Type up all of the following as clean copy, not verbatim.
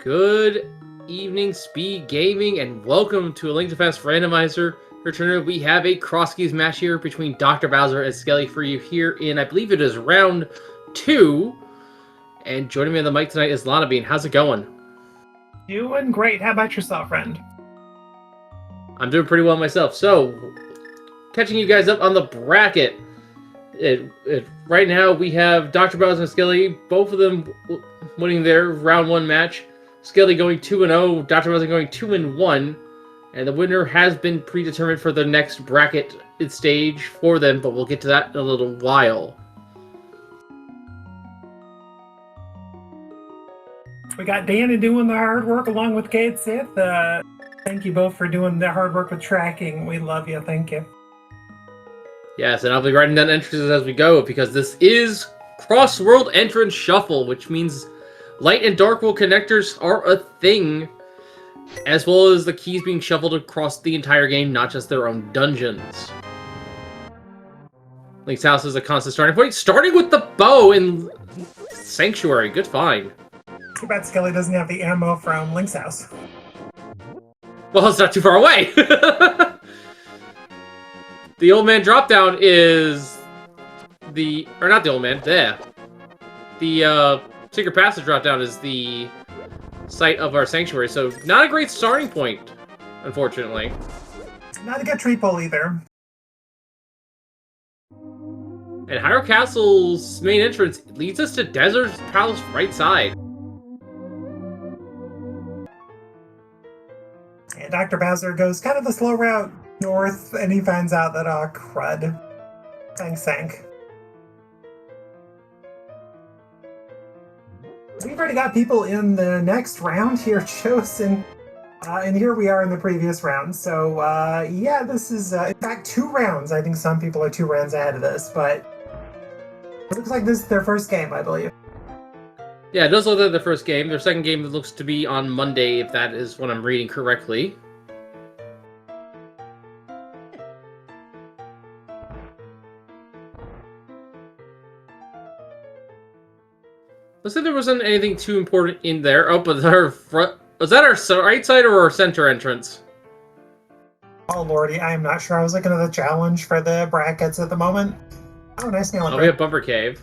Good evening, Speed Gaming, and welcome to a Link to Fast Randomizer. For tournament, we have a cross-keys match here between Dr. Bowser and Skele for you here in, I believe it is round 2. And joining me on the mic tonight is Lana Bean. How's it going? Doing great. How about yourself, friend? I'm doing pretty well myself. So, catching you guys up on the bracket. Right now, we have Dr. Bowser and Skele, both of them winning their round 1 match. Skele going 2-0, Dr. Bowser going 2-1, and the winner has been predetermined for the next bracket stage for them, but we'll get to that in a little while. We got Danny doing the hard work along with Kate Sith. Thank you both for doing the hard work with tracking. We love you. Thank you. Yes, and I'll be writing down entrances as we go, because this is Cross-World Entrance Shuffle, which means light and dark world connectors are a thing, as well as the keys being shuffled across the entire game, not just their own dungeons. Link's house is a constant starting point, starting with the bow in Sanctuary. Good find. Too bad Skele doesn't have the ammo from Link's house. Well, it's not too far away. The old man drop down is not the old man, there. The secret passage drop down is the site of our sanctuary, so not a great starting point, unfortunately. Not a good tree pull either. And Hyrule Castle's main entrance leads us to Desert Palace right side. And Dr. Bowser goes kind of the slow route north, and he finds out that, crud. Sank. We've already got people in the next round here chosen, and here we are in the previous round. So, yeah, this is, in fact, 2 rounds. I think some people are 2 rounds ahead of this, but it looks like this is their first game, I believe. Yeah, it does look like their first game. Their second game looks to be on Monday, if that is what I'm reading correctly. Looks like there wasn't anything too important in there. Oh, but our front... Was that our right side or our center entrance? Oh, lordy, I am not sure. I was looking at the challenge for the brackets at the moment. Oh, nice nail. Oh, we have Bumper Cave.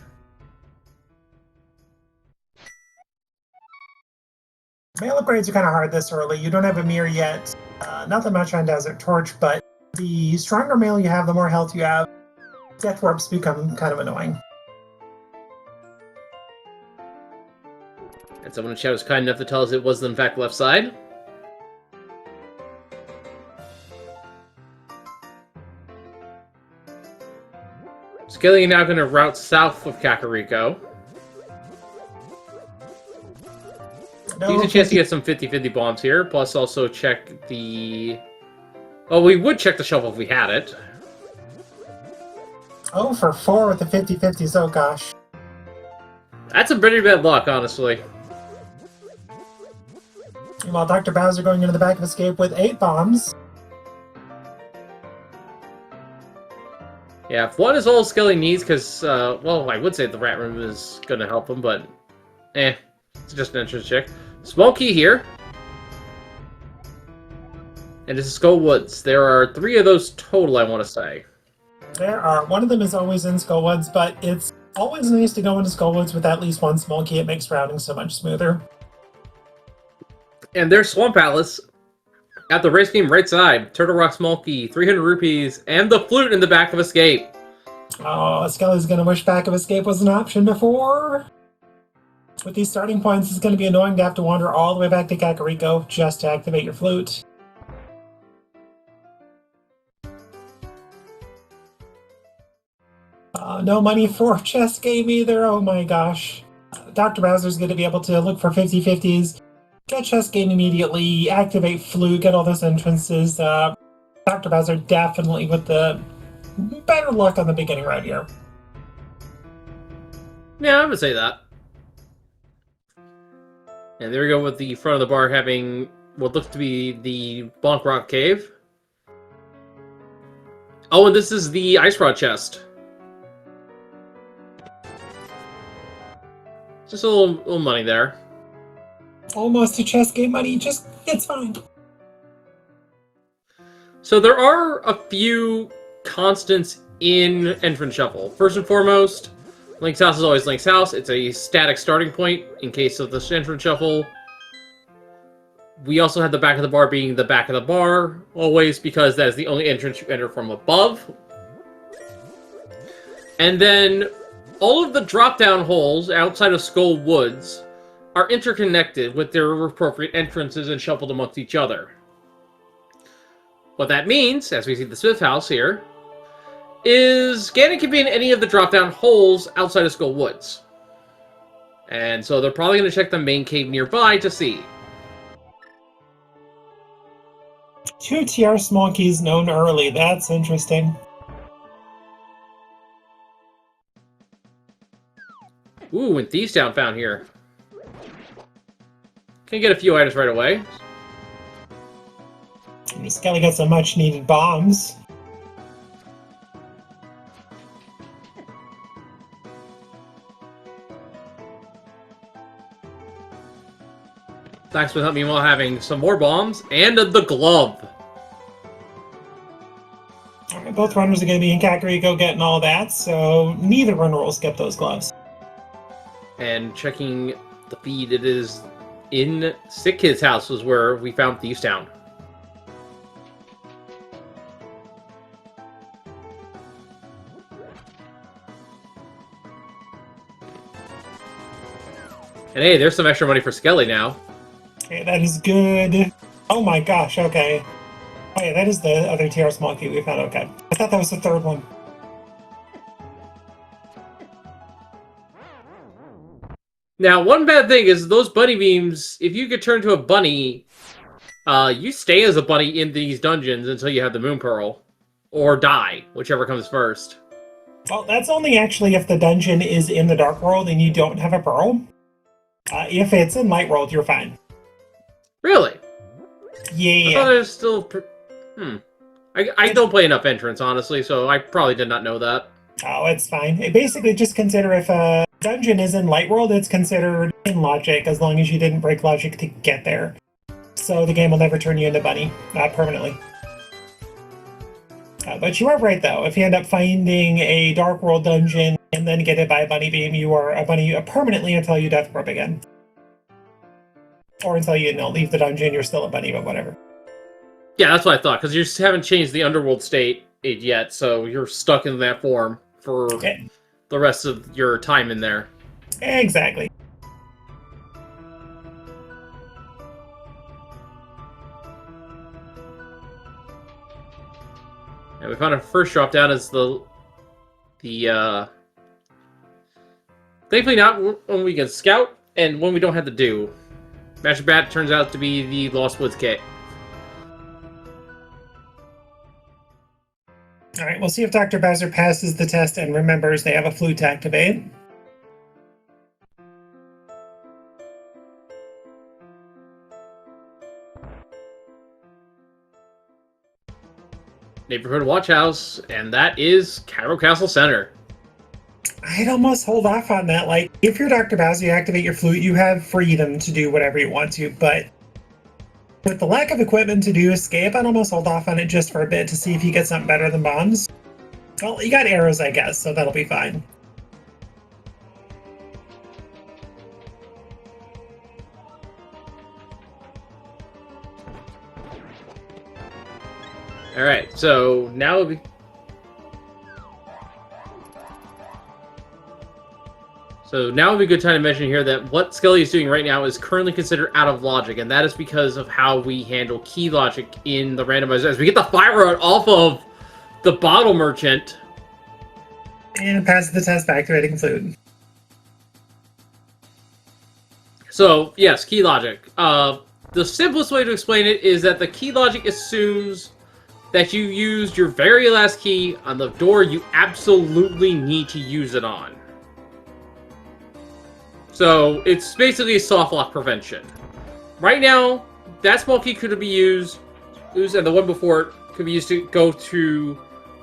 Mail upgrades are kind of hard this early. You don't have a mirror yet. Not that much on Desert Torch, but the stronger mail you have, the more health you have. Death warps become kind of annoying. And someone in chat was kind enough to tell us it was in fact left side. Skele now going to route south of Kakariko. Use a chance to get some 50-50 bombs here, plus also check the... Well, we would check the shuffle if we had it. Oh, for 4 with the 50-50s, oh gosh. That's a pretty bad luck, honestly. While Dr. Bowser going into the back of Escape with 8 bombs. Yeah, if 1 is all Skele needs, because, well, I would say the Rat Room is going to help him, but, it's just an entrance check. Small key here. And this is Skull Woods. There are 3 of those total, I want to say. There are. One of them is always in Skull Woods, but it's always nice to go into Skull Woods with at least 1 small key. It makes routing so much smoother. And there's Swamp Palace at the race game right side. Turtle Rock small key, 300 rupees, and the flute in the back of Escape. Oh, Skele's going to wish back of Escape was an option before. With these starting points, it's going to be annoying to have to wander all the way back to Kakariko just to activate your flute. No money for chess game either, oh my gosh. Dr. Bowser's going to be able to look for 50-50s, get chess game immediately, activate flute, get all those entrances. Dr. Bowser definitely with the better luck on the beginning right here. Yeah, I would say that. And there we go with the front of the bar having what looks to be the Bonk Rock Cave. Oh, and this is the Ice Rod chest. Just a little money there. Almost a chess game money, just, it's fine. So there are a few constants in Entrance Shuffle. First and foremost, Link's house is always Link's house. It's a static starting point in case of the Entrance Shuffle. We also have the back of the bar being the back of the bar, always, because that is the only entrance you enter from above. And then all of the drop-down holes outside of Skull Woods are interconnected with their appropriate entrances and shuffled amongst each other. What that means, as we see the Smith house here, is Ganon can be in any of the drop-down holes outside of Skull Woods. And so they're probably going to check the main cave nearby to see. 2 TR small keys known early, that's interesting. Ooh, and Thieves Town found here. Can get a few items right away. Skele got some much needed bombs. Blacksmith helped me while having some more bombs and the glove. Alright, both runners are going to be in Kakariko getting all that, so neither runner will skip those gloves. And checking the feed, it is in Sick Kid's house was where we found Thieves Town. And hey, there's some extra money for Skele now. Okay, that is good. Oh my gosh, okay. Oh yeah, that is the other TR small key we found, okay. I thought that was the third one. Now, one bad thing is those bunny beams, if you get turned to a bunny, you stay as a bunny in these dungeons until you have the Moon Pearl. Or die, whichever comes first. Well, that's only actually if the dungeon is in the Dark World and you don't have a pearl. If it's in Light World, you're fine. Really? Yeah. I thought it was still... I don't play enough Entrance, honestly, so I probably did not know that. Oh, it's fine. Basically, just consider if a dungeon is in Light World, it's considered in logic, as long as you didn't break logic to get there. So the game will never turn you into bunny, permanently. But you are right, though. If you end up finding a Dark World dungeon and then get hit by a bunny beam, you are a bunny permanently until you death grub again. Or until you leave the dungeon, you're still a bunny, but whatever. Yeah, that's what I thought, because you just haven't changed the Underworld state yet, so you're stuck in that form for the rest of your time in there. Exactly. And we found our first drop down as thankfully not when we can scout and when we don't have to do. Magic Bat turns out to be the Lost Woods kit. Alright, we'll see if Dr. Bowser passes the test and remembers they have a flute to activate. Neighborhood Watch House, and that is Cairo Castle Center. I'd almost hold off on that. Like, if you're Dr. Bowser, you activate your flute, you have freedom to do whatever you want to, but with the lack of equipment to do escape, I'd almost hold off on it just for a bit to see if you get something better than bombs. Well, you got arrows, I guess, so that'll be fine. Alright, so now we... So now would be a good time to mention here that what Skele is doing right now is currently considered out of logic, and that is because of how we handle key logic in the randomizer. As we get the fire rod off of the bottle merchant. And pass the test by activating flute. So, yes, key logic. The simplest way to explain it is that the key logic assumes that you used your very last key on the door you absolutely need to use it on. So, it's basically a soft lock prevention. Right now, that small key could be used, and the one before it could be used to go to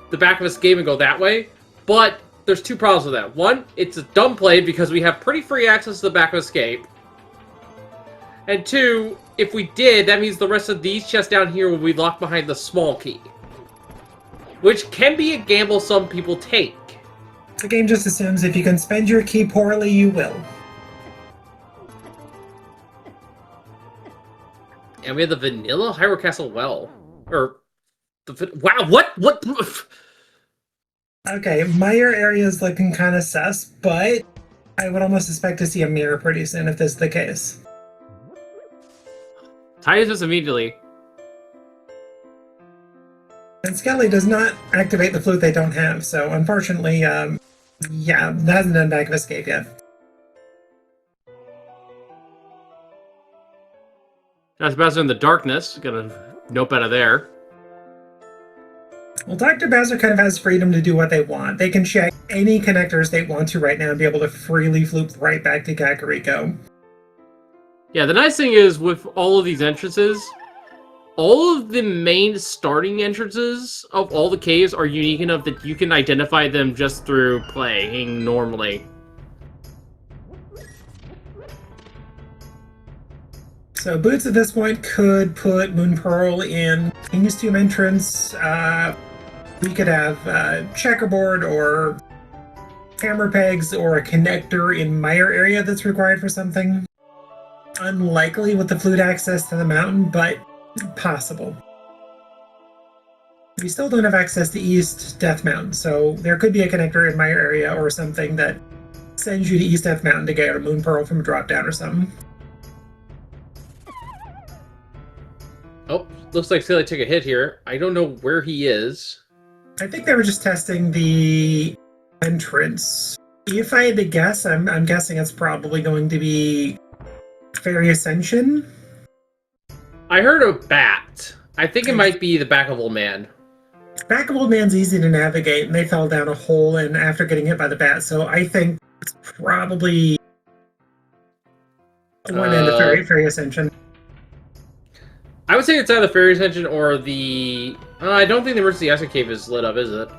the back of this game and go that way, but there's two problems with that. One, it's a dumb play because we have pretty free access to the back of escape. And 2, if we did, that means the rest of these chests down here will be locked behind the small key. Which can be a gamble some people take. The game just assumes if you can spend your key poorly, you will. And we have the vanilla Hyrule Castle well. Or, wow, what? What? Okay, Meyer area is looking kind of sus, but I would almost expect to see a mirror pretty soon if this is the case. Ties us immediately. And Skele does not activate the flute they don't have, so unfortunately, yeah, that hasn't done back of escape yet. Dr. Bowser in the darkness. Got a nope out of there. Well, Dr. Bowser kind of has freedom to do what they want. They can check any connectors they want to right now and be able to freely floop right back to Kakariko. Yeah, the nice thing is with all of these entrances, all of the main starting entrances of all the caves are unique enough that you can identify them just through playing normally. So Boots at this point could put Moon Pearl in King's Tomb entrance. We could have checkerboard or hammer pegs or a connector in Meyer area that's required for something. Unlikely with the flute access to the mountain, but possible. We still don't have access to East Death Mountain, so there could be a connector in Meyer area or something that sends you to East Death Mountain to get a Moon Pearl from a drop down or something. Oh, looks like Skele took a hit here. I don't know where he is. I think they were just testing the entrance. If I had to guess, I'm guessing it's probably going to be Fairy Ascension. I heard a bat. I think it might be the back of Old Man. Back of Old Man's easy to navigate, and they fell down a hole and after getting hit by the bat, so I think it's probably one end of Fairy Ascension. I would say it's either Fairy Ascension or the... I don't think the Emergency Exit Cave is lit up, is it?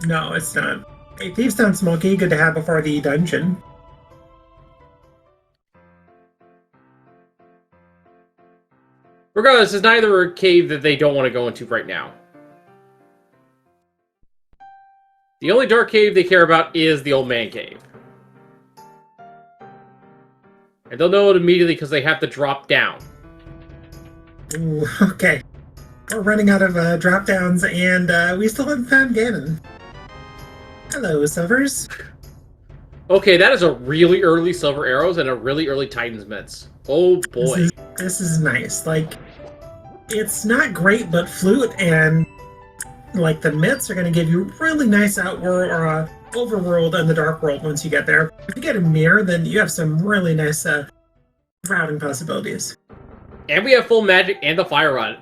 No, it's not. A Thieves' Town Smoky, good to have before the dungeon. Regardless, it's neither a cave that they don't want to go into right now. The only dark cave they care about is the Old Man Cave. And they'll know it immediately because they have to drop down. Ooh, okay. We're running out of drop-downs, and we still haven't found Ganon. Hello, Silvers. Okay, that is a really early Silver Arrows and a really early Titan's Mitts. Oh boy. This is nice. Like, it's not great, but Flute and, like, the Mitts are going to give you really nice overworld and the Dark World once you get there. If you get a mirror, then you have some really nice routing possibilities. And we have full magic and the fire rod.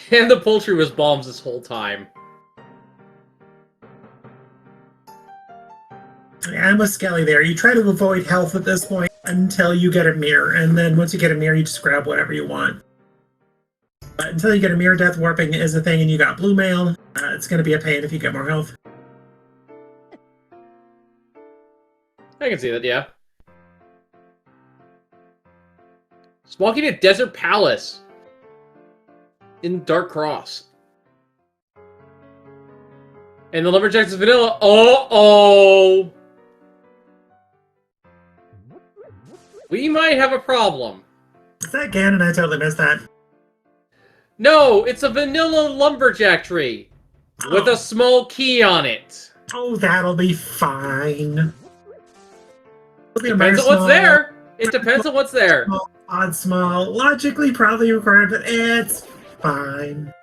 And the poultry was bombs this whole time. Yeah, I'm with Skele there. You try to avoid health at this point until you get a mirror, and then once you get a mirror, you just grab whatever you want. But until you get a mirror, death warping is a thing, and you got blue mail. It's going to be a pain if you get more health. I can see that, yeah. Walking to Desert Palace in Dark Cross. And the Lumberjacks is vanilla. Oh! We might have a problem. Is that Ganon? I totally missed that. No, it's a vanilla lumberjack tree with a small key on it. Oh, that'll be fine. Depends on what's there. It depends on what's there. Small, logically probably required, but it's fine.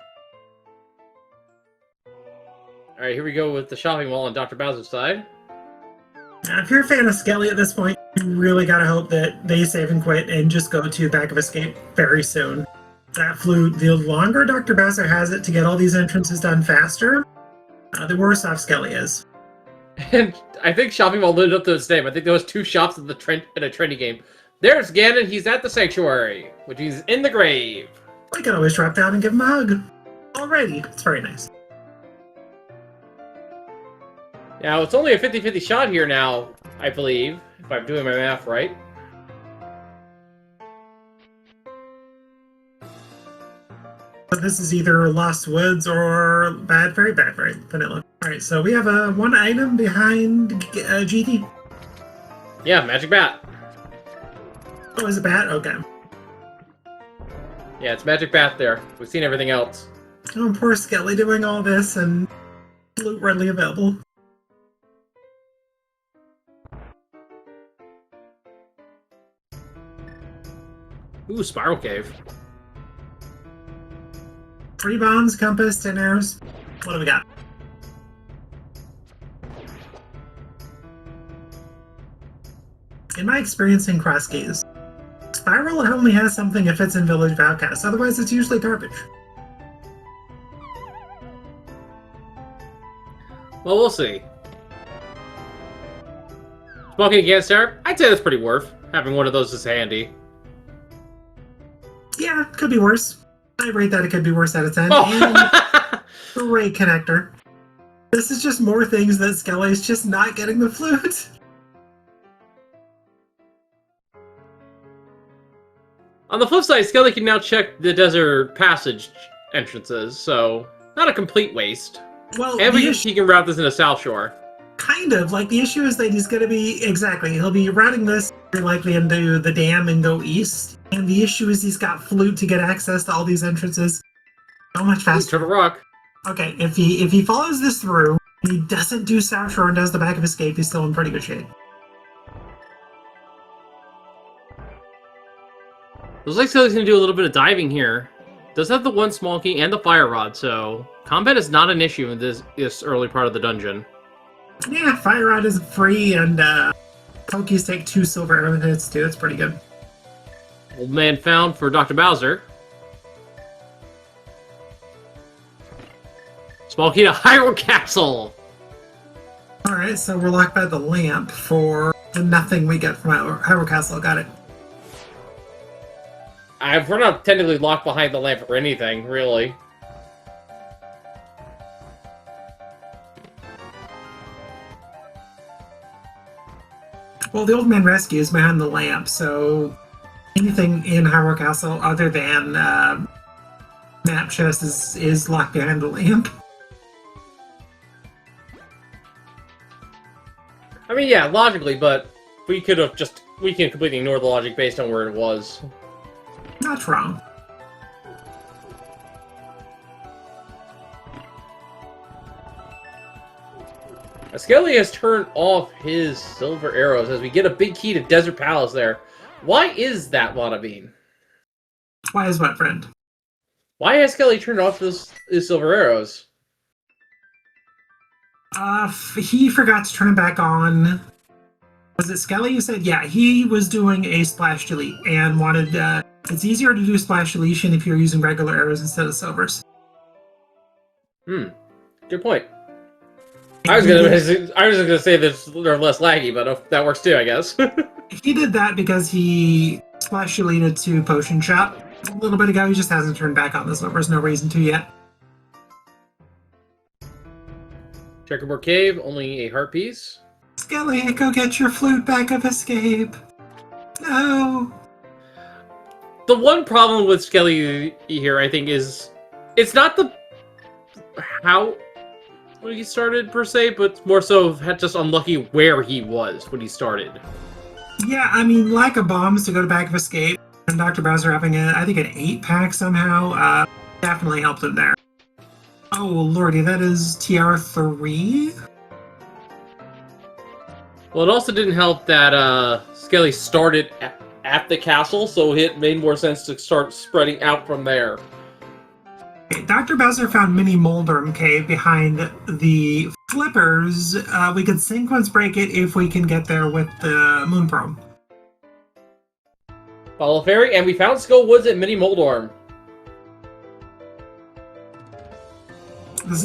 Alright, here we go with the shopping mall on Dr. Bowser's side. Now, if you're a fan of Skele at this point, you really gotta hope that they save and quit and just go to Back of Escape very soon. That flute, the longer Dr. Bowser has it to get all these entrances done faster, the worse off Skele is. And I think shopping mall lived up to its name. I think there was 2 shops in a trendy game. There's Ganon, he's at the sanctuary, which is in the grave. We can always drop down and give him a hug. Alrighty, it's very nice. Now, it's only a 50-50 shot here now, I believe, if I'm doing my math right. this is either Lost Woods or Bad Fairy Vanilla. Alright, so we have one item behind GT. Yeah, Magic Bat. Oh, is it Bat? Okay. Yeah, it's Magic Bat there. We've seen everything else. Oh, poor Skele doing all this and loot readily available. Ooh, Spiral Cave. 3 bombs, compass, 10 arrows. What do we got? In my experience in Cross Keys, Spiral only has something if it's in Village of Outcasts, otherwise it's usually garbage. Well, we'll see. Smoking against her, I'd say that's pretty worth. Having one of those is handy. Yeah, could be worse. I rate that it could be worse out of 10. Oh. And the Ray connector. This is just more things that Skele is just not getting the flute. On the flip side, Skele can now check the desert passage entrances, so not a complete waste. Well, And he can route this into South Shore. Kind of. Like, the issue is that he's going to be... Exactly. He'll be routing this very likely into the dam and go east. And the issue is he's got flute to get access to all these entrances so much faster. Turtle Rock. Okay, if he follows this through, and he doesn't do South Shore and does the back of Escape, he's still in pretty good shape. Looks like Skele's going to do a little bit of diving here. Does have the one small key and the fire rod, so combat is not an issue in this early part of the dungeon. Yeah, Fire Rod is free, and Pokies take 2 silver arrow hits too. It's pretty good. Old man found for Dr. Bowser. Small key to Hyrule Castle! Alright, so we're locked by the lamp for the nothing we get from Hyrule Castle. Got it. We're not technically locked behind the lamp or anything, really. Well, the old man rescue is behind the lamp, so anything in Hyrule Castle other than map chest is locked behind the lamp. I mean, yeah, logically, but we can completely ignore the logic based on where it was. Not wrong. Skele has turned off his silver arrows as we get a big key to Desert Palace there. Why is that, Wannabean? Why is what, friend? Why has Skele turned off his silver arrows? He forgot to turn it back on. Was it Skele you said? Yeah, he was doing a splash delete and wanted, it's easier to do splash deletion if you're using regular arrows instead of silvers. Good point. I was gonna say that they're less laggy, but that works too, I guess. He did that because he splash deleted to Potion Shop a little bit ago. He just hasn't turned back on this one. There's no reason to yet. Checkerboard Cave, only a heart piece. Skele, go get your flute back of Escape. No. The one problem with Skele here, I think, is it's not the how when he started per se, but more so just unlucky where he was when he started. Yeah, I mean, lack of bombs to go to back of Escape, and Dr. Bowser having I think an 8-pack somehow, definitely helped him there. Oh lordy, that is TR3? Well, it also didn't help that Skele started at the castle, so it made more sense to start spreading out from there. Okay, Dr. Bowser found Mini Moldrum Cave behind the flippers. We could sequence break it if we can get there with the Moon Probe. Follow Fairy, and we found Skull Woods at Mini Moldorm.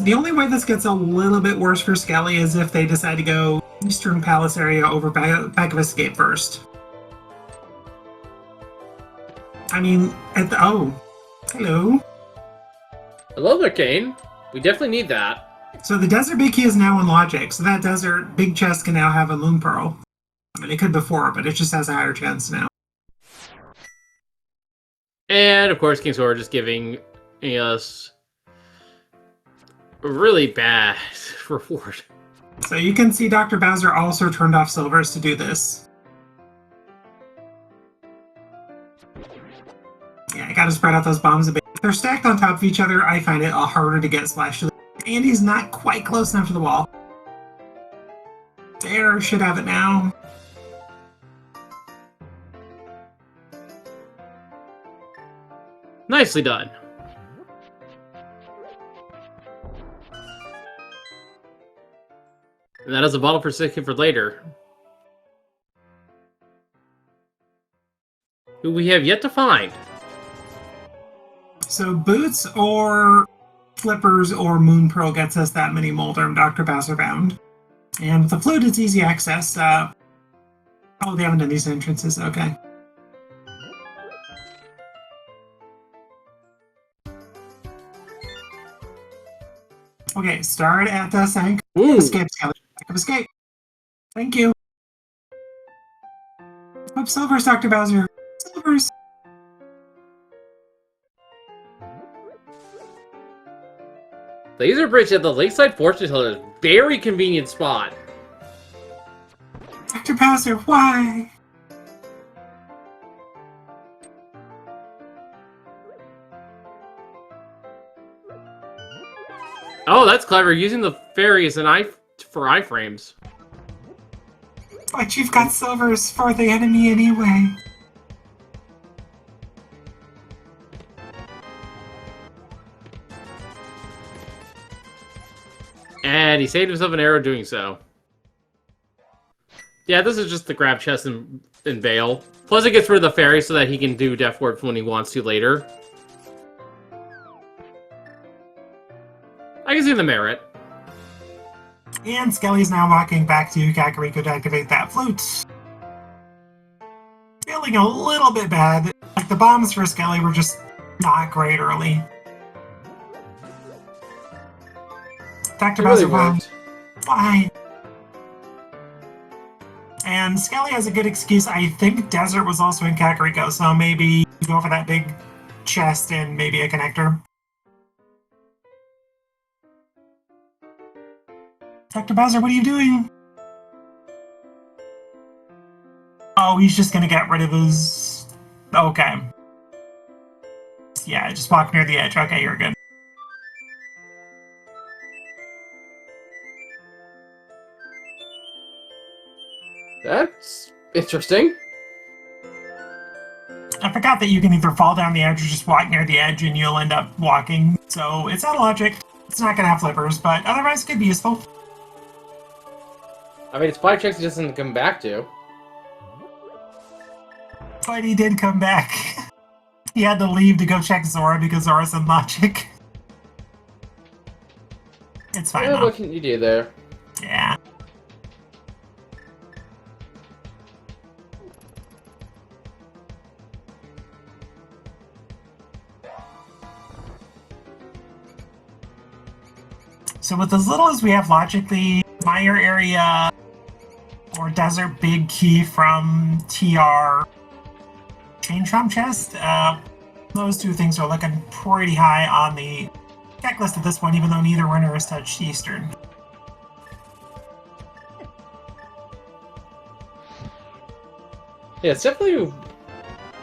The only way this gets a little bit worse for Skele is if they decide to go Eastern Palace area over back of Escape first. I mean, oh, hello. Hello there, Kane. We definitely need that. So the Desert Big Key is now in Logic, so that Desert Big Chest can now have a Moon Pearl. I mean, it could before, but it just has a higher chance now. And, of course, King Sora just giving us a really bad reward. So you can see Dr. Bowser also turned off silvers to do this. Yeah, I gotta spread out those bombs a bit. If they're stacked on top of each other, I find it harder to get Splash to the... Andy's not quite close enough to the wall. There, should have it now. Nicely done. And that is a bottle for Sick for later. Who we have yet to find. So Boots or Flippers or Moon Pearl gets us that many Molder Dr. Bowser bound. And with the flute, it's easy access. Oh, they haven't done these entrances. Okay. Okay, start at the sank. Escape, Skele. Escape. Thank you. Oh, silvers, Dr. Bowser. Silvers. Laser Bridge at the Lakeside Fortune Teller. Very convenient spot. Dr. Bowser, why? Oh, that's clever. Using the fairy as an for iframes. But you've got silvers for the enemy anyway. And he saved himself an arrow doing so. Yeah, this is just the grab chest and Veil. Plus it gets rid of the fairy so that he can do Death Warp when he wants to later. I can see the merit. And Skele's now walking back to Kakariko to activate that flute. Feeling a little bit bad. Like, the bombs for Skele were just not great early. Dr. Bowser, why? And Skele has a good excuse. I think Desert was also in Kakariko, so maybe go for that big chest and maybe a connector. Dr. Bowser, what are you doing? Oh, he's just gonna get rid of his... Okay. Yeah, just walk near the edge. Okay, you're good. That's interesting. I forgot that you can either fall down the edge or just walk near the edge and you'll end up walking. So it's out of logic. It's not gonna have flippers, but otherwise it could be useful. I mean, it's 5 checks he doesn't come back to. But he did come back. He had to leave to go check Zora because Zora's in logic. It's fine though. What can you do there? Yeah. So with as little as we have logic, the Mire area or Desert Big Key from TR Change From chest, those two things are looking pretty high on the checklist at this point, even though neither winner has touched Eastern. Yeah, it's definitely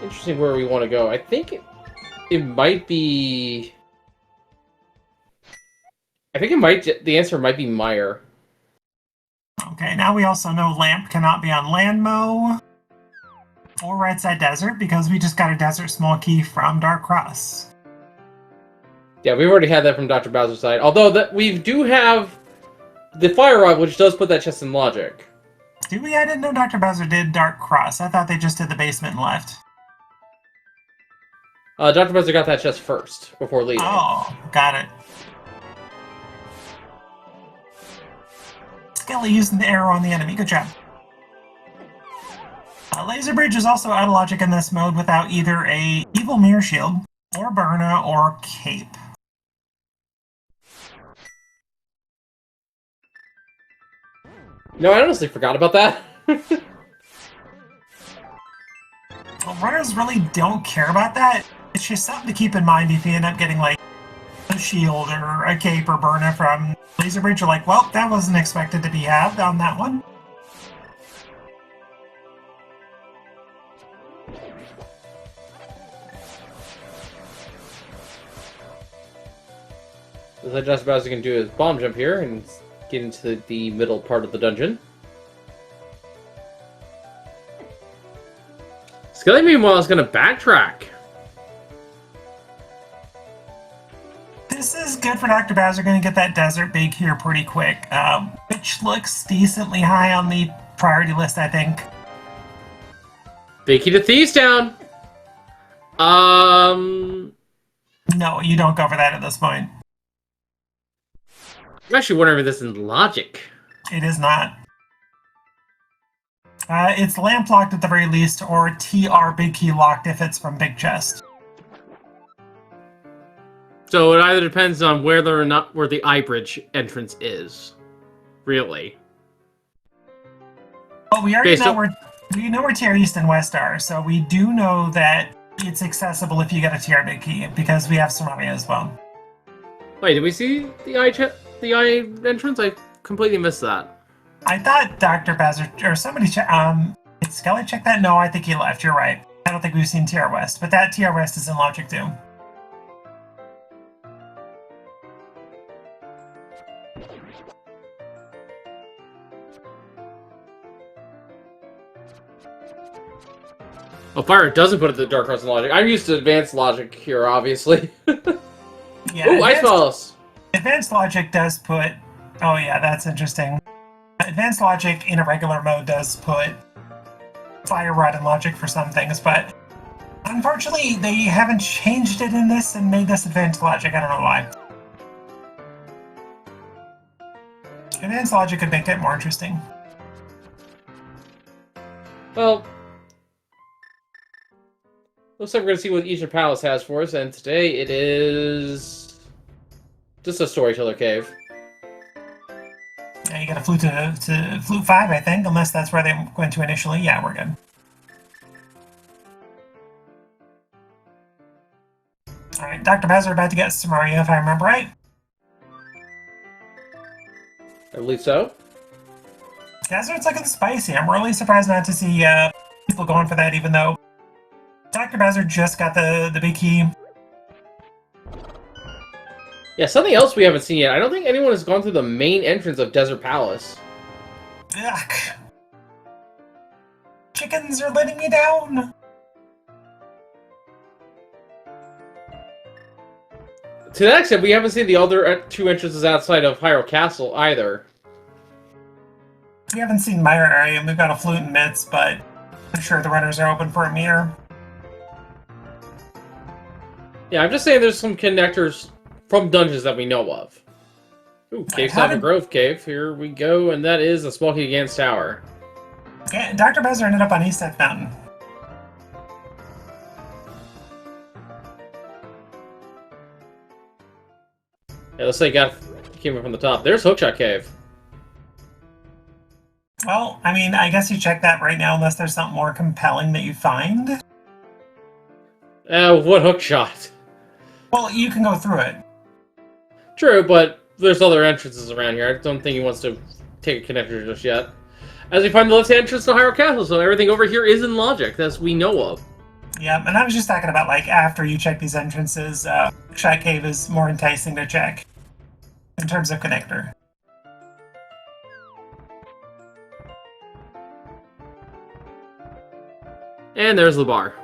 interesting where we want to go. I think it might be... I think the answer might be Mire. Okay, now we also know Lamp cannot be on Landmo or Right Side Desert because we just got a Desert Small Key from Dark Cross. Yeah, we've already had that from Dr. Bowser's side. Although we do have the Fire Rod, which does put that chest in logic. Do we? I didn't know Dr. Bowser did Dark Cross. I thought they just did the basement and left. Dr. Bowser got that chest first, before leaving. Oh, got it. Skele using the arrow on the enemy. Good job. Laser Bridge is also out of logic in this mode without either a Evil Mirror Shield, or Burna, or Cape. No, I honestly forgot about that. Well, runners really don't care about that. It's just something to keep in mind if you end up getting, like, a shield or a cape or burner from Laser Breach, you're like, well, that wasn't expected to be halved on that one. What Dr. Bowser can do is bomb jump here and get into the middle part of the dungeon. Skele, meanwhile, is going to backtrack. This is good for Dr. Bowser. Going to get that desert big here pretty quick, which looks decently high on the priority list, I think. Big key to Thieves Town. No, you don't go for that at this point. I'm actually wondering if this is logic. It is not. It's lamp locked at the very least, or TR big key locked if it's from Big Chest. So it either depends on whether or not where the eye bridge entrance is. Really. Well, we already know where TR East and West are, so we do know that it's accessible if you get a TR big key, because we have Somalia as well. Wait, did we see the eye entrance? I completely missed that. I thought Dr. Bowser, or somebody, did Skele check that? No, I think he left. You're right. I don't think we've seen TR West, but that TR West is in Logic too. Oh, Fire doesn't put it to Dark Arts and Logic. I'm used to Advanced Logic here, obviously. Yeah, ooh, Ice Balls! Advanced Logic does put... Oh yeah, that's interesting. Advanced Logic in a regular mode does put Fire Rod in Logic for some things, but unfortunately they haven't changed it in this and made this Advanced Logic. I don't know why. Advanced Logic could make it more interesting. Well, looks like we're going to see what Eastern Palace has for us, and today it is just a Storyteller Cave. Yeah, you got a flute to flute 5, I think, unless that's where they went to initially. Yeah, we're good. Alright, Dr. Bowser about to get Samaria, if I remember right. I believe so. Desert's looking spicy. I'm really surprised not to see people going for that, even though Dr. Bowser just got the big key. Yeah, something else we haven't seen yet. I don't think anyone has gone through the main entrance of Desert Palace. Ugh. Chickens are letting me down. To that extent, we haven't seen the other two entrances outside of Hyrule Castle either. We haven't seen Myra area, and we've got a flute and mitts, but I'm sure the runners are open for a mirror. Yeah, I'm just saying there's some connectors from dungeons that we know of. Ooh, Cave Savage Grove Cave. Here we go, and that is the Smoky Gans Tower. Yeah, Dr. Bowser ended up on East Death Mountain. Yeah, looks like he came in from the top. There's Hookshot Cave. Well, I mean, I guess you check that right now unless there's something more compelling that you find. What Hookshot? Well, you can go through it. True, but there's other entrances around here. I don't think he wants to take a connector just yet. As we find the left entrance to Hyrule Castle, so everything over here is in logic, as we know of. Yeah, and I was just talking about, like, after you check these entrances, Hookshot Cave is more enticing to check in terms of connector. And there's the bar.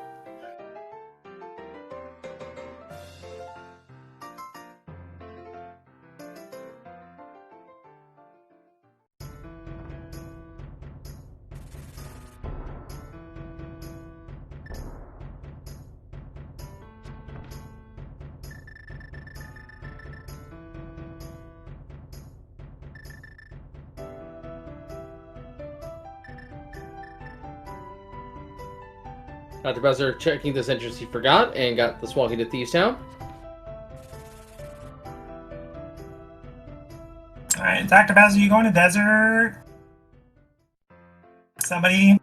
Dr. Bowser checking this entrance he forgot and got this walking to Thieves Town. Alright, Dr. Bowser, you going to desert? Somebody?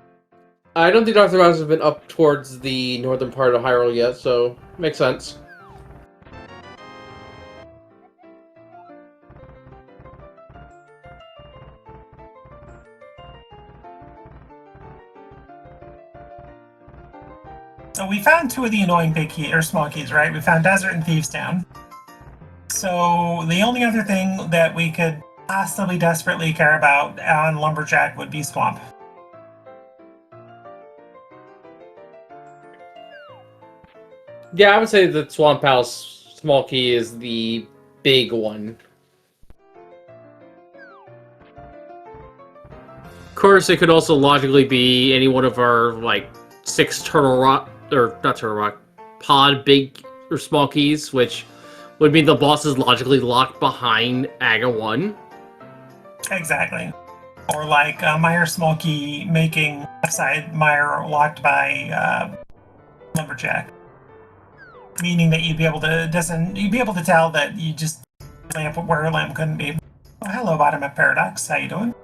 I don't think Dr. Bowser's been up towards the northern part of Hyrule yet, so makes sense. So we found two of the annoying big key or small keys, right? We found Desert and Thieves Town. So the only other thing that we could possibly desperately care about on Lumberjack would be Swamp. Yeah, I would say that Swamp House small key is the big one. Of course, it could also logically be any one of our, like, 6 Turtle Rock, or not Turtle Rock, pod big or small keys, which would mean the boss is logically locked behind Aga 1. Exactly. Or like Meyer small key making left side Meyer locked by Lumberjack. Meaning that you'd be able to tell that you just lamp where a lamp couldn't be. Oh, hello, Bottom of Paradox. How you doing?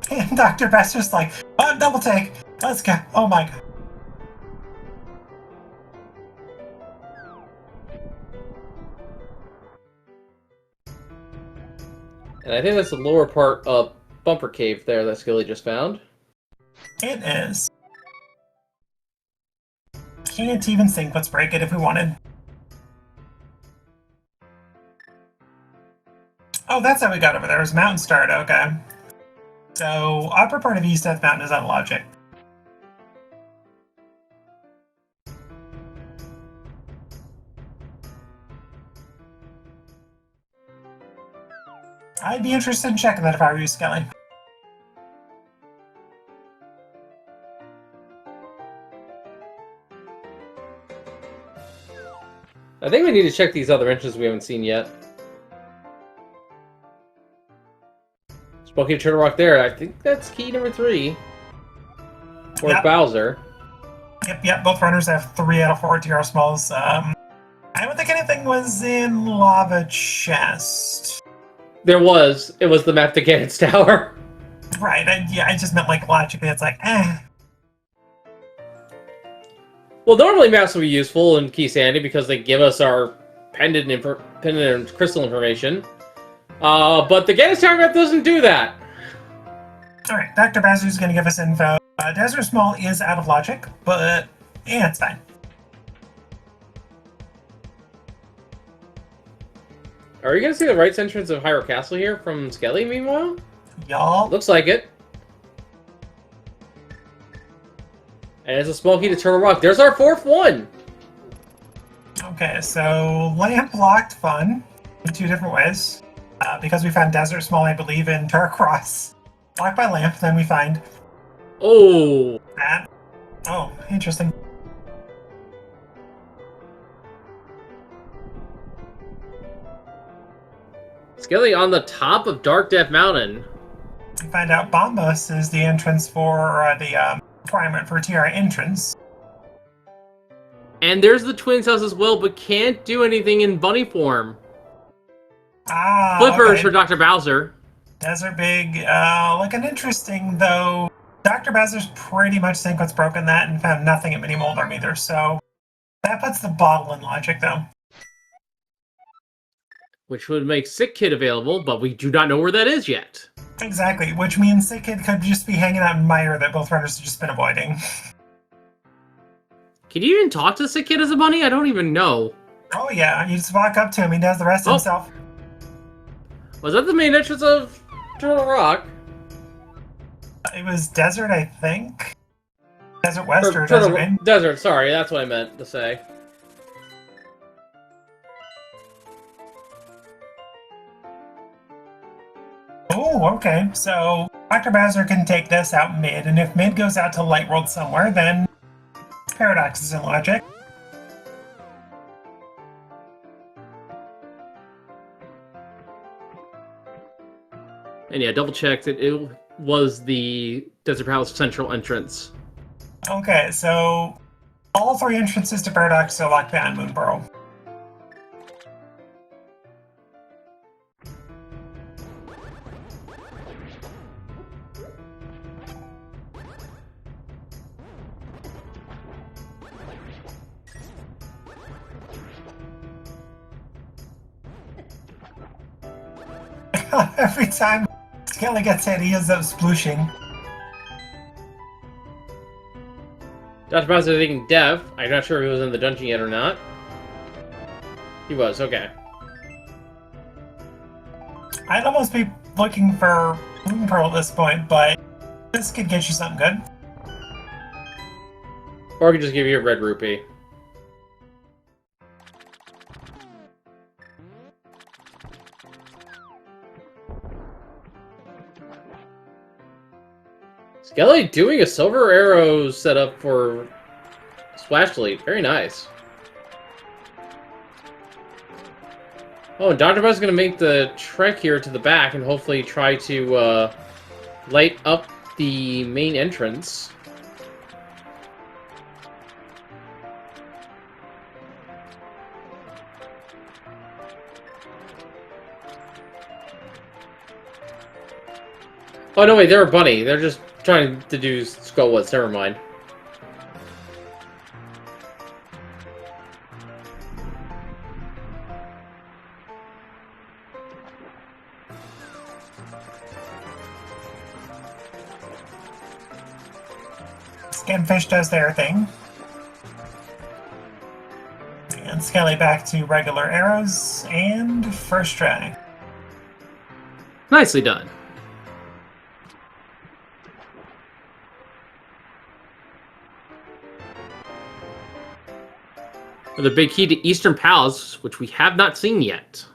And Dr. Besser's like, oh, double take. Let's go. Oh my god. And I think that's the lower part of Bumper Cave there that Skele just found. It is. Can't even think. Let's break it if we wanted. Oh, that's how we got over there. It was Mountain Start. Okay. So, upper part of East Death Mountain is on logic. I'd be interested in checking that if I were you, Skele. I think we need to check these other entrances we haven't seen yet. Smoky Turtle Rock there. I think that's key number 3. Or Yep. Bowser. Yep. Both runners have 3 out of 4 TR smalls. I don't think anything was in Lava Chest. There was. It was the map to Ganon's Tower. Right. I just meant like logically. It's like, eh. Well, normally maps will be useful in Key Sandy because they give us our pendant and crystal information. But the Ganon's Tower map doesn't do that. Alright, Dr. Bazoo's going to give us info. Desert Small is out of logic, but yeah, it's fine. Are you going to see the right entrance of Hyrule Castle here from Skele, meanwhile? Y'all. Looks like it. And it's a small key to Turtle Rock. There's our 4th one! Okay, so lamp locked fun in 2 different ways. Because we found Desert Small, I believe, in Turquoise. Locked by lamp, then we find Oh! that. Oh, interesting. Skele on the top of Dark Death Mountain. We find out Bombus is the entrance for the requirement for TR entrance. And there's the Twins house as well, but can't do anything in bunny form. Ah, Flippers okay. for Dr. Bowser. Desert Big, looking interesting, though. Dr. Bowser's pretty much think what's broken that and found nothing at Mini Moldorm either, so that puts the bottle in logic, though. Which would make Sick Kid available, but we do not know where that is yet. Exactly, which means Sick Kid could just be hanging out in Meyer that both runners have just been avoiding. Can you even talk to Sick Kid as a bunny? I don't even know. Oh yeah, you just walk up to him, he does the rest himself. Was that the main entrance of Turtle Rock? It was Desert, I think. Desert West or Desert Main? Desert, sorry, that's what I meant to say. Oh, okay. So Dr. Bowser can take this out mid, and if mid goes out to Light World somewhere, then Paradox is in logic. And yeah, double checked. It was the Desert Palace Central entrance. Okay, so all 3 entrances to Paradox are locked behind Moonburrow. Every time Skele gets hit, he ends up splooshing. Dr. Bowser taking Dev. I'm not sure if he was in the dungeon yet or not. He was, okay. I'd almost be looking for Moon Pearl at this point, but this could get you something good. Or I could just give you a red rupee. Skele doing a silver arrow setup for Splash Delete. Very nice. Oh, and Dr. Buzz is going to make the trek here to the back and hopefully try to light up the main entrance. Oh, no, wait, they're a bunny. They're just trying to do Skullwoods. Never mind. Skinfish does their thing. And Skele back to regular arrows, and first try. Nicely done. The big key to Eastern Palace, which we have not seen yet.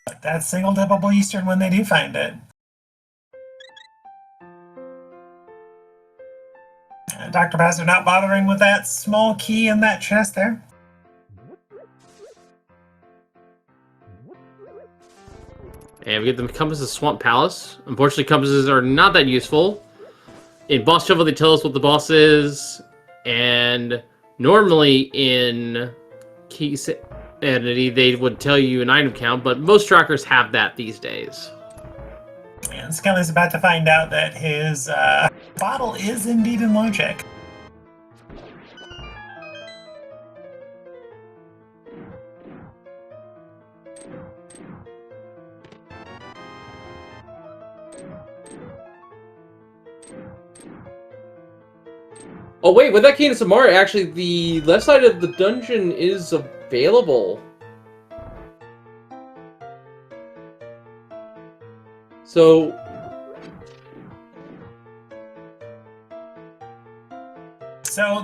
But that's single dippable Eastern when they do find it. And Dr. Bowser not bothering with that small key in that chest there. And we get the compass of Swamp Palace. Unfortunately, compasses are not that useful. In Boss Shuffle, they tell us what the boss is, and normally in Key Entity, they would tell you an item count, but most trackers have that these days. And Skele's about to find out that his bottle is indeed in logic. Oh wait, with that key to Samara, actually, the left side of the dungeon is available. So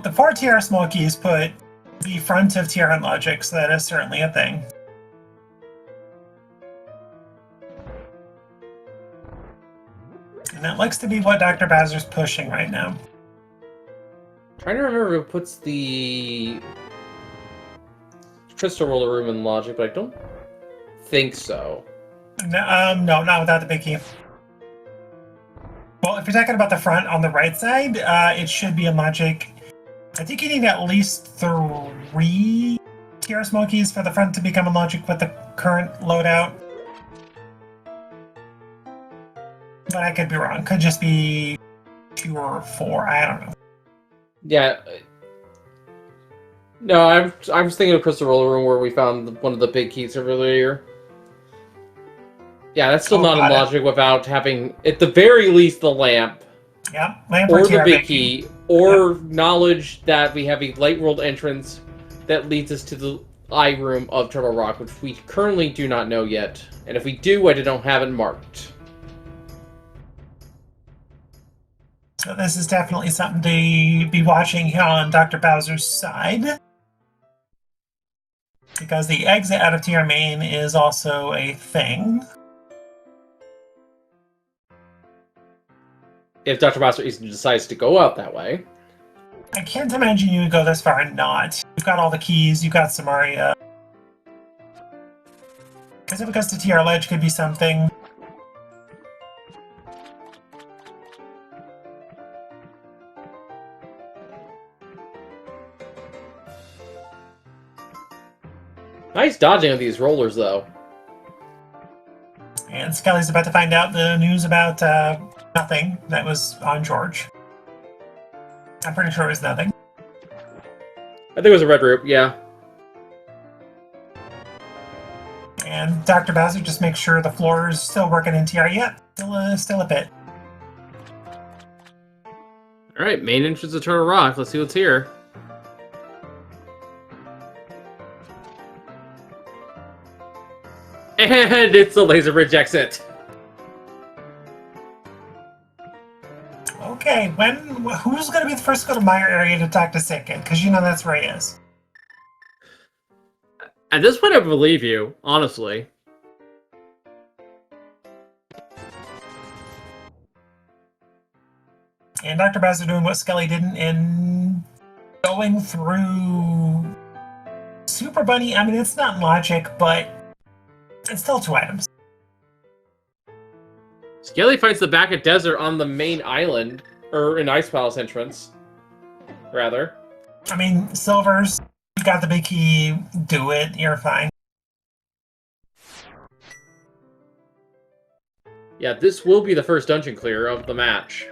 the 4 TR small keys put the front of TR in logic, so that is certainly a thing. And that looks to be what Dr. Bowser's pushing right now. trying to remember who puts the crystal roller room in logic, but I don't think so. No, not without the big key. Well, if you're talking about the front on the right side, it should be in logic. I think you need at least 3 TR small keys for the front to become in logic with the current loadout. But I could be wrong. Could just be 2 or 4. I don't know. Yeah. No, I was thinking of Crystal Roller Room where we found one of the big keys earlier. Yeah, that's still not in logic without having, at the very least, the lamp. Yeah, lamp or or the TR big key, or knowledge that we have a light world entrance that leads us to the eye room of Turtle Rock, which we currently do not know yet. And if we do, I don't have it marked. So this is definitely something to be watching here on Dr. Bowser's side. Because the exit out of TR main is also a thing. If Dr. Bowser decides to go out that way. I can't imagine you would go this far and not. You've got all the keys, you've got Samaria. Because if it goes to TR Ledge, could be something. Nice dodging of these rollers, though. And Skele's about to find out the news about nothing that was on George. I'm pretty sure it was nothing. I think it was a red rope, yeah. And Dr. Bowser just makes sure the floor is still working in TR. Yep, still a bit. Alright, main entrance of Turtle Rock. Let's see what's here. And it's the laser bridge exit. Okay, who's going to be the first to go to Meyer area to talk to Sitka? Because you know that's where he is. At this point, I believe you, honestly. And Dr. Bowser doing what Skele didn't in going through Super Bunny. I mean, it's not logic, but it's still 2 items. Skele fights the back of desert on the main island, or in Ice Palace entrance, rather. I mean, Silvers, you got the big key, do it, you're fine. Yeah, this will be the first dungeon clear of the match.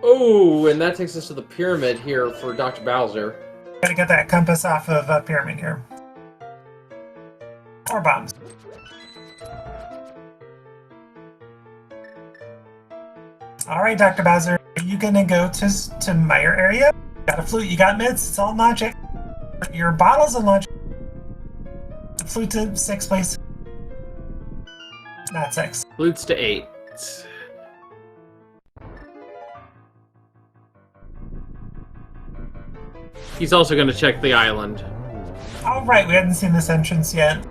Oh, and that takes us to the pyramid here for Dr. Bowser. Gotta get that compass off of Pyramid here. Or bombs. Alright, Dr. Bowser, are you gonna go to Meyer area? You got a flute, you got mids, it's all logic. Your bottles and logic. Flute to 6, please. Not 6. Flutes to 8. He's also going to check the island. Alright, we hadn't seen this entrance yet.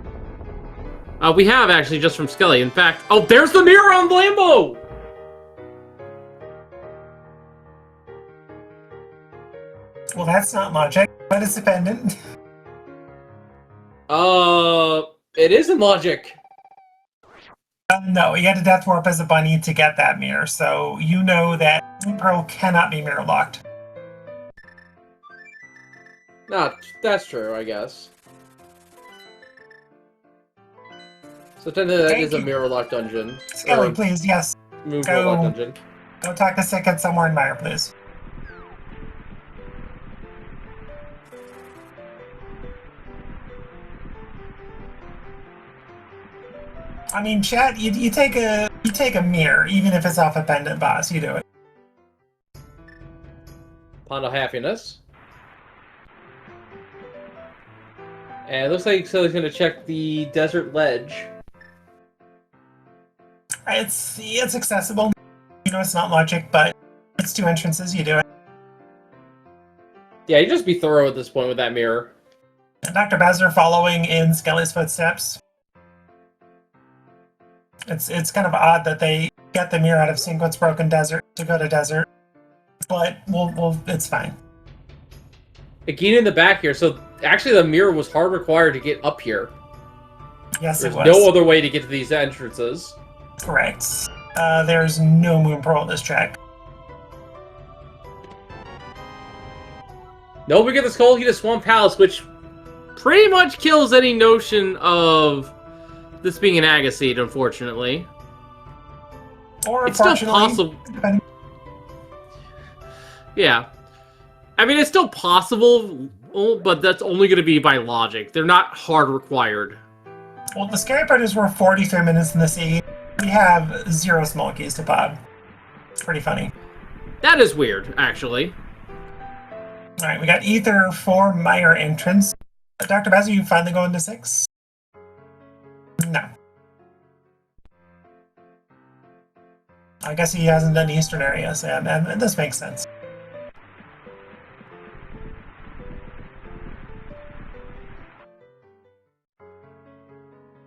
We have, actually, just from Skele. In fact... Oh, there's the mirror on Lambo! Well, that's not logic, but it's dependent. It isn't logic. No, he had to death warp as a bunny to get that mirror, so you know that Pearl cannot be mirror locked. That's true, I guess. So technically that is a mirror lock dungeon. Skele, please, yes. Moonfall lock dungeon. Go talk to Sickett somewhere in Meyer, please. I mean, chat, you take a mirror, even if it's off a pendant boss, you do it. Pond of Happiness. And it looks like Skele's going to check the desert ledge. It's accessible. You know it's not logic, but it's 2 entrances, you do it. Yeah, you just be thorough at this point with that mirror. And Dr. Bowser following in Skele's footsteps. It's kind of odd that they get the mirror out of Sequence Broken Desert to go to Desert, but it's fine. Again in the back here, so actually the mirror was hard required to get up here. Yes, There's it was. no other way to get to these entrances. Correct. There's no Moon Pearl on this track. No, we get the Skull Heat of Swamp Palace, which pretty much kills any notion of this being an Agaseed, unfortunately. Or it's still possible. Yeah. I mean, it's still possible, but that's only going to be by logic. They're not hard required. Well, the scary part is we're 43 minutes in the sea. We have 0 small keys to pop. It's pretty funny. That is weird, actually. Alright, we got Ether for Meyer entrance. Dr. Bowser, you finally going to 6? No. I guess he hasn't done Eastern area, so yeah, this makes sense.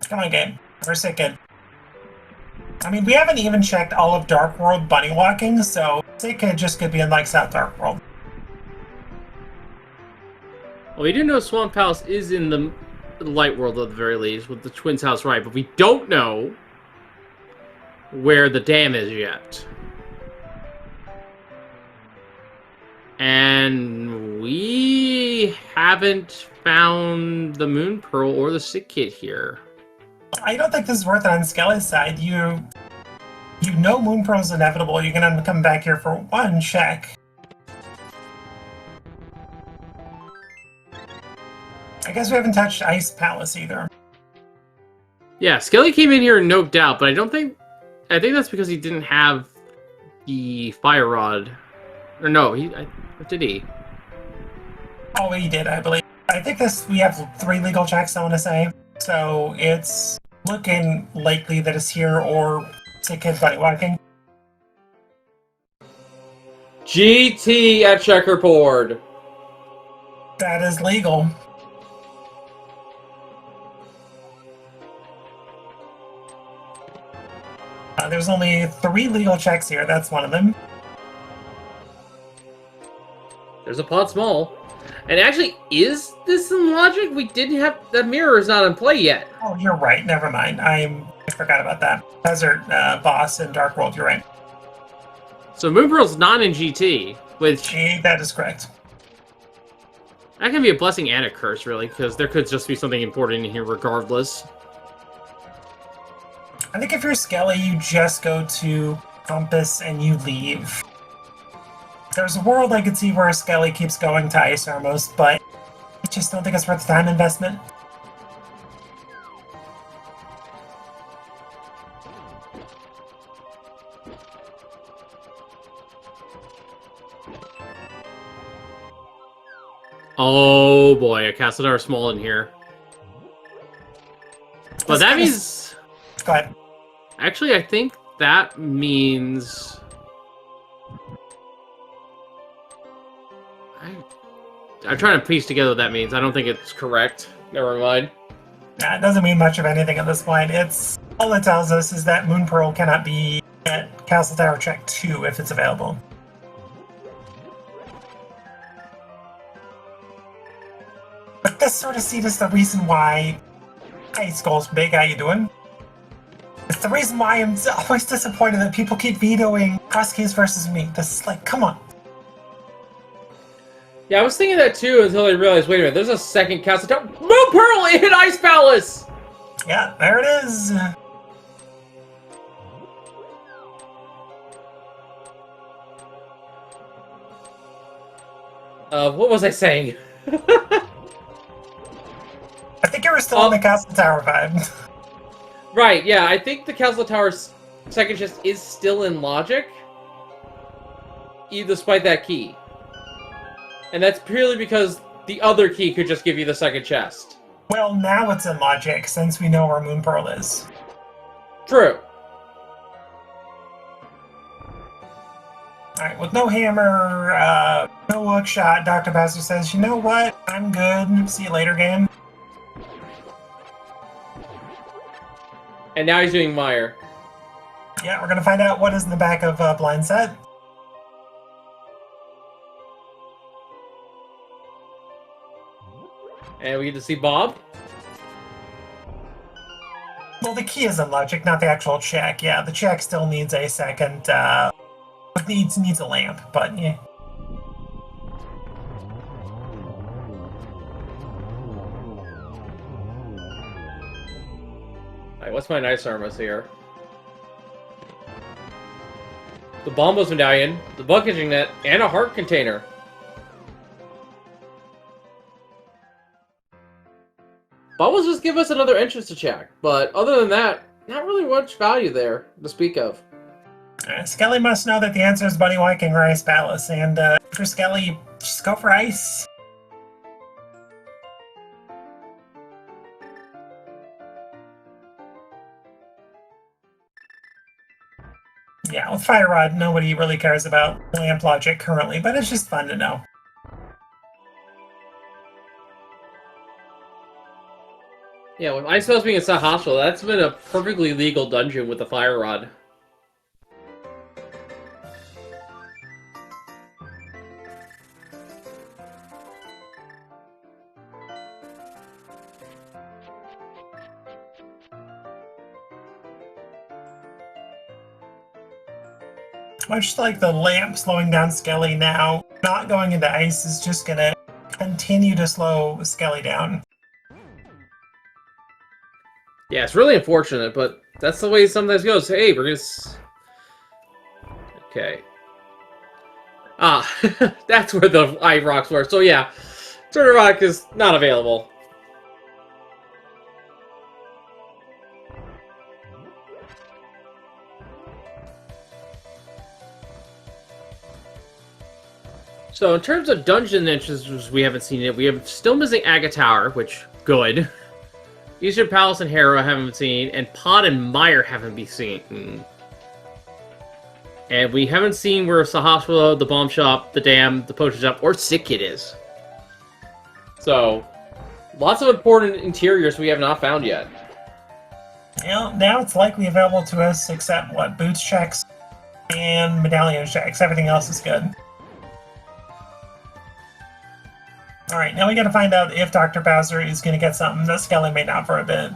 Come on, game. We're Sickett. I mean, we haven't even checked all of Dark World bunny walking, so Sickett just could be in, like, South Dark World. Well, we do know Swamp Palace is in the Light World at the very least, with the Twins' house right, but we don't know where the dam is yet. And we haven't found the Moon Pearl or the Sick Kit here. I don't think this is worth it on Skele's side. You know Moon Pearl's inevitable. You're gonna come back here for one check. I guess we haven't touched Ice Palace either. Yeah, Skele came in here no doubt, but I think that's because he didn't have the Fire Rod. Or no, did he? Oh, he did, I believe. I think we have 3 legal checks, I want to say. So it's looking likely that it's here or Sick Kid Buddy Walking. GT at checkerboard. That is legal. There's only 3 legal checks here. That's one of them. There's a pot small. And actually, is this in logic? We didn't have... The mirror is not in play yet. Oh, you're right. Never mind. I forgot about that. Desert boss in Dark World. You're right. So Moon Pearl's not in GT, which... That is correct. That can be a blessing and a curse, really, because there could just be something important in here regardless. I think if you're Skele, you just go to Compass and you leave. There's a world I could see where Skele keeps going to Ice Armos, but I just don't think it's worth the time investment. Oh boy, a Castle Tower small in here. But that means... Go ahead. Actually, I think that means... I'm trying to piece together what that means. I don't think it's correct. Never mind. Nah, it doesn't mean much of anything at this point. All it tells us is that Moon Pearl cannot be at Castle Tower Check 2 if it's available. But this sort of seat is the reason why... Hey, Skulls, big, how you doing? It's the reason why I'm always disappointed that people keep vetoing Huskies versus me. This is like, come on. Yeah, I was thinking that too until I realized, wait a minute, there's a second Castle Tower. Moon Pearl in Ice Palace! Yeah, there it is. What was I saying? I think you were still on the Castle Tower vibe. Right, yeah, I think the Castle Tower's second chest is still in logic, despite that key. And that's purely because the other key could just give you the second chest. Well, now it's in logic, since we know where Moon Pearl is. True. Alright, with no hammer, no hook shot, Dr. Bowser says, you know what? I'm good. See you later, game. And now he's doing Meyer. Yeah, we're gonna find out what is in the back of Blind Set. And we get to see Bob. Well, the key is in logic, not the actual check. Yeah, the check still needs a second, needs a lamp, but yeah. Alright, what's my nice armors here? The Bombos Medallion, the Bug Catching Net, and a Heart Container. Bombos just give us another entrance to check, but other than that, not really much value there to speak of. Skele must know that the answer is Buddy Walking or Ice Palace, and for Skele, just go for Ice. Yeah, with Fire Rod, nobody really cares about lamp logic currently, but it's just fun to know. Yeah, with Ice Palace being a South Hospital, that's been a perfectly legal dungeon with the Fire Rod. Much like the lamp slowing down Skele now, not going into ice is just gonna continue to slow Skele down. Yeah, it's really unfortunate, but that's the way it sometimes goes. Hey, we're gonna... Okay. Ah, that's where the ice rocks were. So yeah, Turtle Rock is not available. So in terms of dungeon entrances, we haven't seen it. We have still missing Aga Tower, which good. Eastern Palace and Harrow haven't seen, and Pod and Mire haven't been seen. And we haven't seen where the hospital, the bomb shop, the dam, the potion shop, or Sick Kid is. So, lots of important interiors we have not found yet. Now it's likely available to us, except, what, boots checks and medallion checks. Everything else is good. Alright, now we gotta find out if Dr. Bowser is gonna get something that Skele may not for a bit.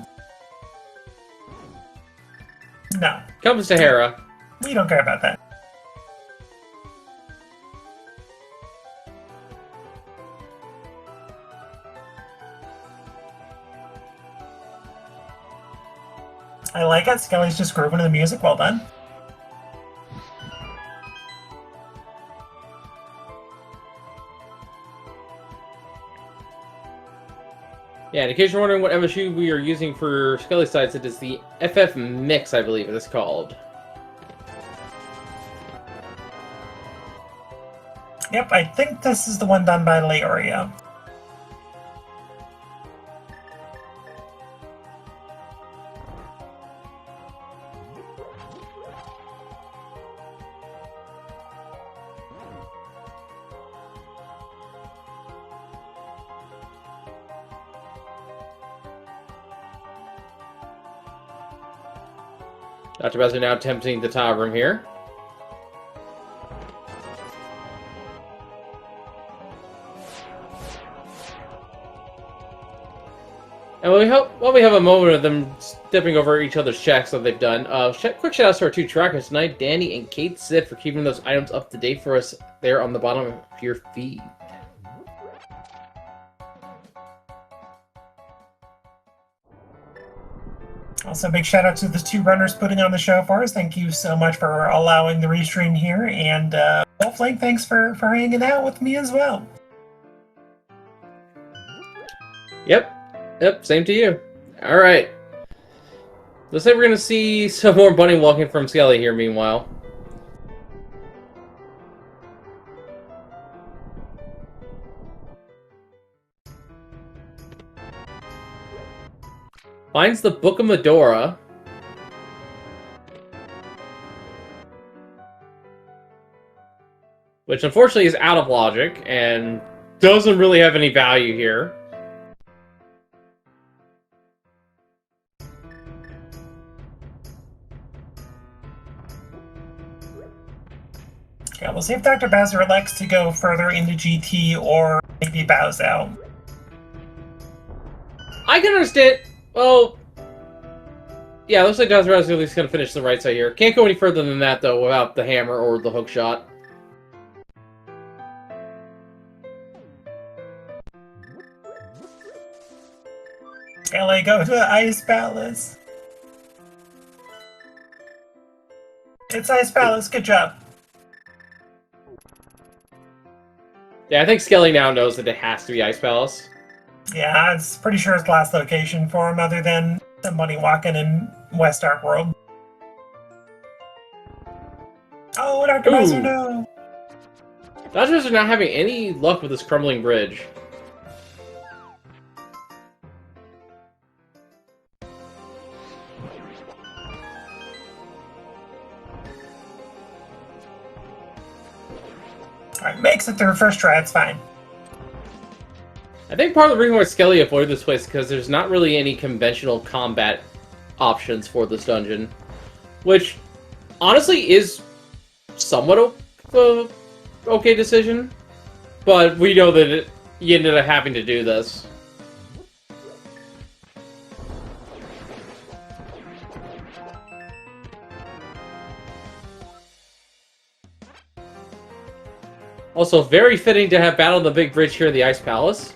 No. Comes to Hera. We don't care about that. I like it. Skele's just grooving to the music. Well done. Yeah, in case you're wondering what MSU we are using for Skele sites, it is the FF Mix, I believe it is called. Yep, I think this is the one done by Leoria. Dr. Bowser now attempting the tile room here. And while we have a moment of them stepping over each other's checks that they've done, quick shout outs to our two trackers tonight, Danny and Kate Sid, for keeping those items up to date for us there on the bottom of your feed. Also, big shout out to the two runners putting on the show for us. Thank you so much for allowing the restream here, and Wolflink, thanks for hanging out with me as well. Yep, same to you. Alright. Looks like we're gonna see some more bunny walking from Skele here, meanwhile. Finds the Book of Medora. Which unfortunately is out of logic and doesn't really have any value here. Yeah, we'll see if Dr. Bowser elects to go further into GT or maybe bows out. I can understand. Well, yeah, looks like Dr. Bowser is going to finish the right side here. Can't go any further than that, though, without the hammer or the hook shot. Skele, go to the Ice Palace. It's Ice Palace, good job. Yeah, I think Skele now knows that it has to be Ice Palace. Yeah, it's pretty sure it's the last location for him, other than somebody walking in West Dark World. Oh, Dr. Bowser, no! Dr. Bowser not having any luck with this crumbling bridge. Alright, makes it through first try, it's fine. I think part of the reason why Skele avoided this place is because there's not really any conventional combat options for this dungeon. Which, honestly, is somewhat okay decision. But we know that you ended up having to do this. Also, very fitting to have battled the big bridge here in the Ice Palace.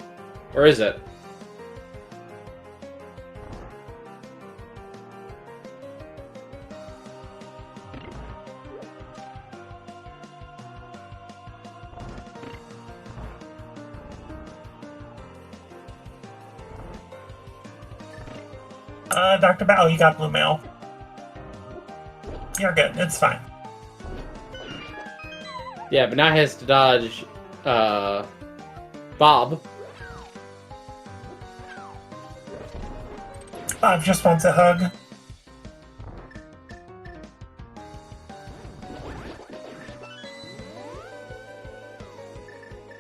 Or is it? Dr. Oh, you got blue mail. You're good. It's fine. Yeah, but now he has to dodge, Bob. Bob just wants a hug.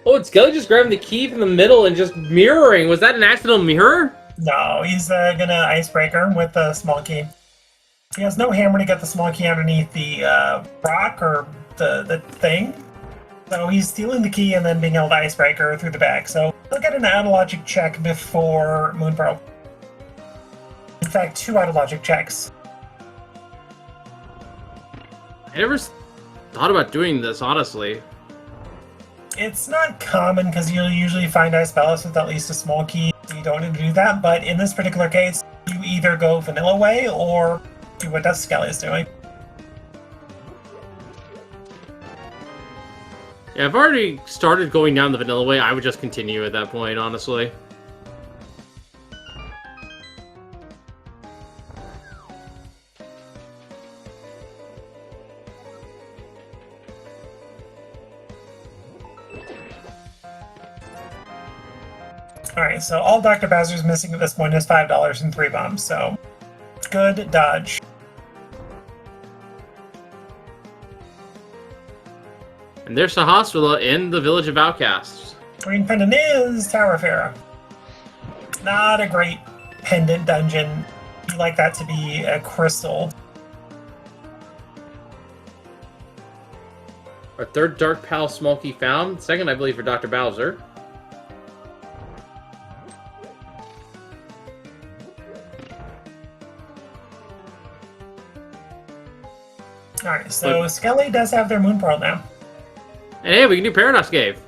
Oh, it's Skele just grabbing the key from the middle and just mirroring. Was that an accidental mirror? No, he's gonna icebreaker with the small key. He has no hammer to get the small key underneath the rock or the thing. So he's stealing the key and then being able to icebreaker through the back. So he'll get an out-of-logic check before Moon Pearl. In fact, 2 out-of-logic checks. I never thought about doing this, honestly. It's not common because you'll usually find Ice Palace with at least a small key. So you don't need to do that, but in this particular case, you either go vanilla way or do what Skele is doing. Yeah, I've already started going down the vanilla way. I would just continue at that point, honestly. Alright, so all Dr. Bowser's missing at this point is $5 and 3 bombs, so good dodge. And there's the hospital in the village of outcasts. Green pendant is Tower of Hera. Not a great pendant dungeon. You like that to be a crystal. Our third Dark Palace small key found. Second, I believe, for Dr. Bowser. Alright, so Skele does have their Moon Pearl now. And hey, we can do Paradox Cave.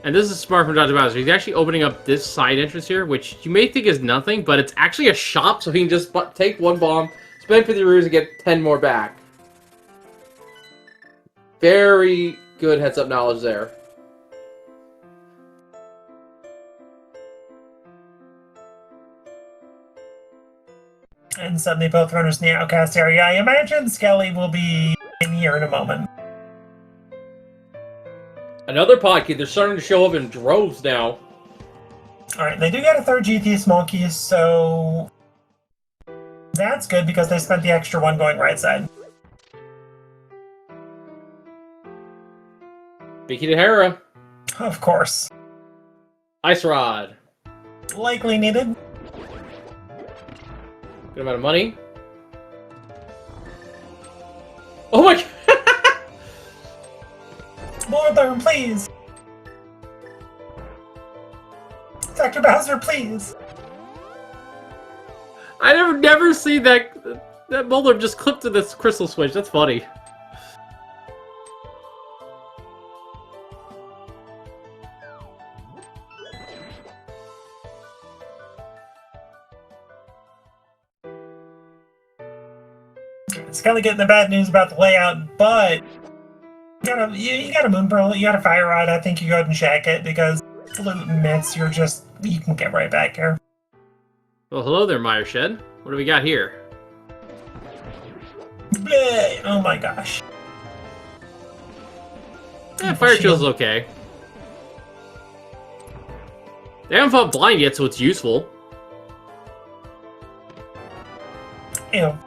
And this is smart from Dr. Bowser. He's actually opening up this side entrance here, which you may think is nothing, but it's actually a shop, so he can just take 1 bomb, spend 50 runes, and get 10 more back. Very good heads-up knowledge there. And suddenly both runners in the outcast area. I imagine Skele will be in here in a moment. Another pod key. They're starting to show up in droves now. Alright, they do get a 3rd GT small key, so that's good because they spent the extra 1 going right side. Big key to Hera. Of course. Ice Rod. Likely needed. Good amount of money. Oh my god! More of them, please! Dr. Bowser, please! I never see that boulder just clipped to this crystal switch. That's funny. Skele getting the bad news about the layout, but you got a Moon Pearl, you got a Fire Rod. I think you go ahead and check it because loot and mitts, you can get right back here. Well, hello there, Meyer Shed. What do we got here? Bleh, oh my gosh. Fire Shield's okay. They haven't fought blind yet, so it's useful. Ew.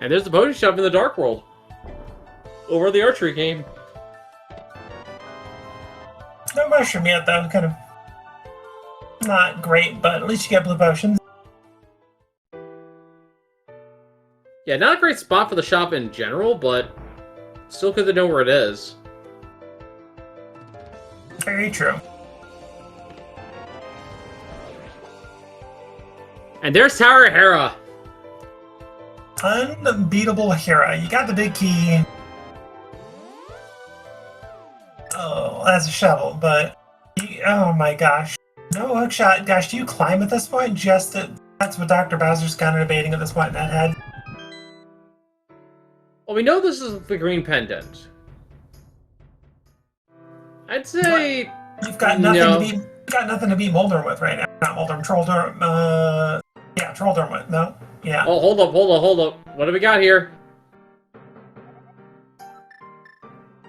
And there's the potion shop in the Dark World. Over the archery game. No mushroom yet, though. Kind of not great, but at least you get blue potions. Yeah, not a great spot for the shop in general, but still good to know where it is. Very true. And there's Tower of Hera. Unbeatable Hera. You got the big key. Oh, that's a shovel, but oh my gosh. No hookshot. Gosh, do you climb at this point just to That's what Dr. Bowser's kind of debating at this point in that head. Well, we know this is the green pendant. I'd say... You've got nothing to beat Moldorm with right now. Not Moldorm, Trolldorm, yeah, Trolldorm with, no, yeah. Oh, hold up. What do we got here?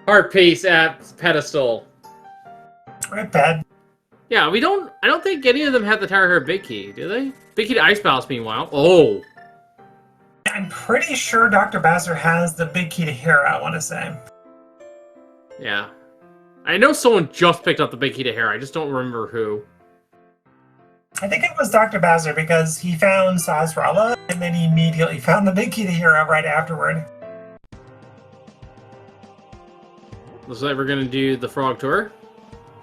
Heart piece at pedestal. Right, bad. Yeah, I don't think any of them have the Tower Hair Big Key, do they? Big Key to Ice Palace, meanwhile. Oh! I'm pretty sure Dr. Bowser has the big key to Hera, I want to say. Yeah. I know someone just picked up the big key to Hera, I just don't remember who. I think it was Dr. Bowser because he found Sazrala and then he immediately found the big key to Hera right afterward. Looks like we're gonna do the Frog Tour,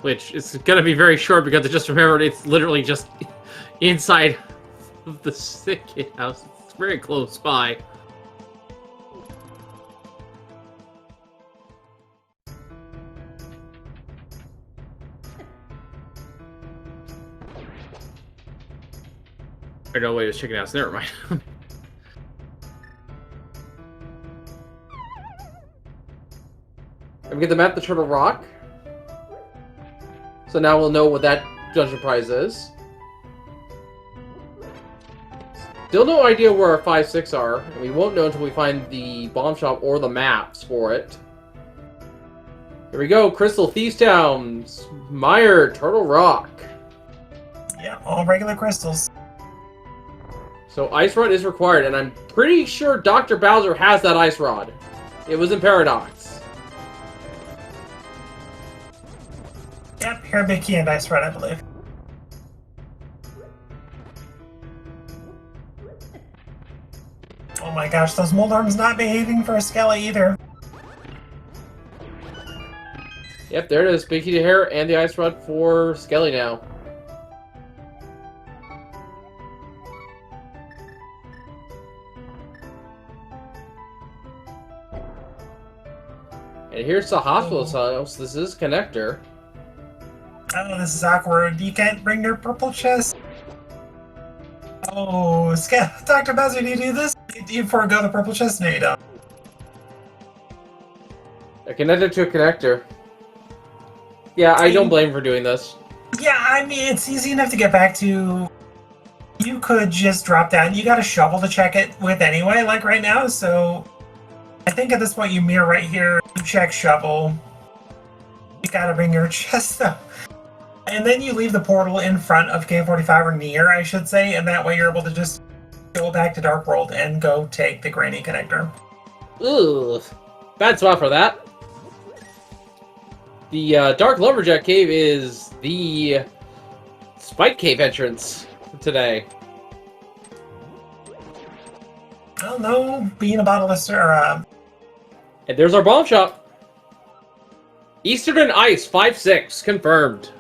which is gonna be very short because I just remembered it's literally just inside of the sick kid house. It's very close by. Or no, wait, it was chicken house. Never mind. And we get the map, the Turtle Rock. So now we'll know what that dungeon prize is. Still no idea where our 5, 6 are, and we won't know until we find the bomb shop or the maps for it. Here we go, Crystal Thieves Town, Mire, Turtle Rock. Yeah, all regular crystals. So Ice Rod is required, and I'm pretty sure Dr. Bowser has that Ice Rod. It was in Paradox. Yep, Hera big key and Ice Rod, I believe. Oh my gosh, those Moldorm's not behaving for a Skele either. Yep, there it is. Big Key to Hair and the Ice Rod for Skele now. And here's the hospital's house. This is Connector. Oh, this is awkward. You can't bring your purple chest. Oh, Dr. Bowser, do you do this? Do you forego the purple chest? No, you don't. I connected to a connector. Yeah, I don't blame him for doing this. Yeah, I mean, it's easy enough to get back to. You could just drop down. You got a shovel to check it with anyway, like right now, so I think at this point you mirror right here, you check shovel. You gotta bring your chest though. And then you leave the portal in front of K45, or near, I should say, and that way you're able to just go back to Dark World and go take the Granny Connector. Ugh. Bad spot for that. The Dark Lumberjack Cave is the Spike Cave entrance today. Well, no, being a bottleless, or And there's our bomb shop. Eastern and Ice, 5-6, confirmed.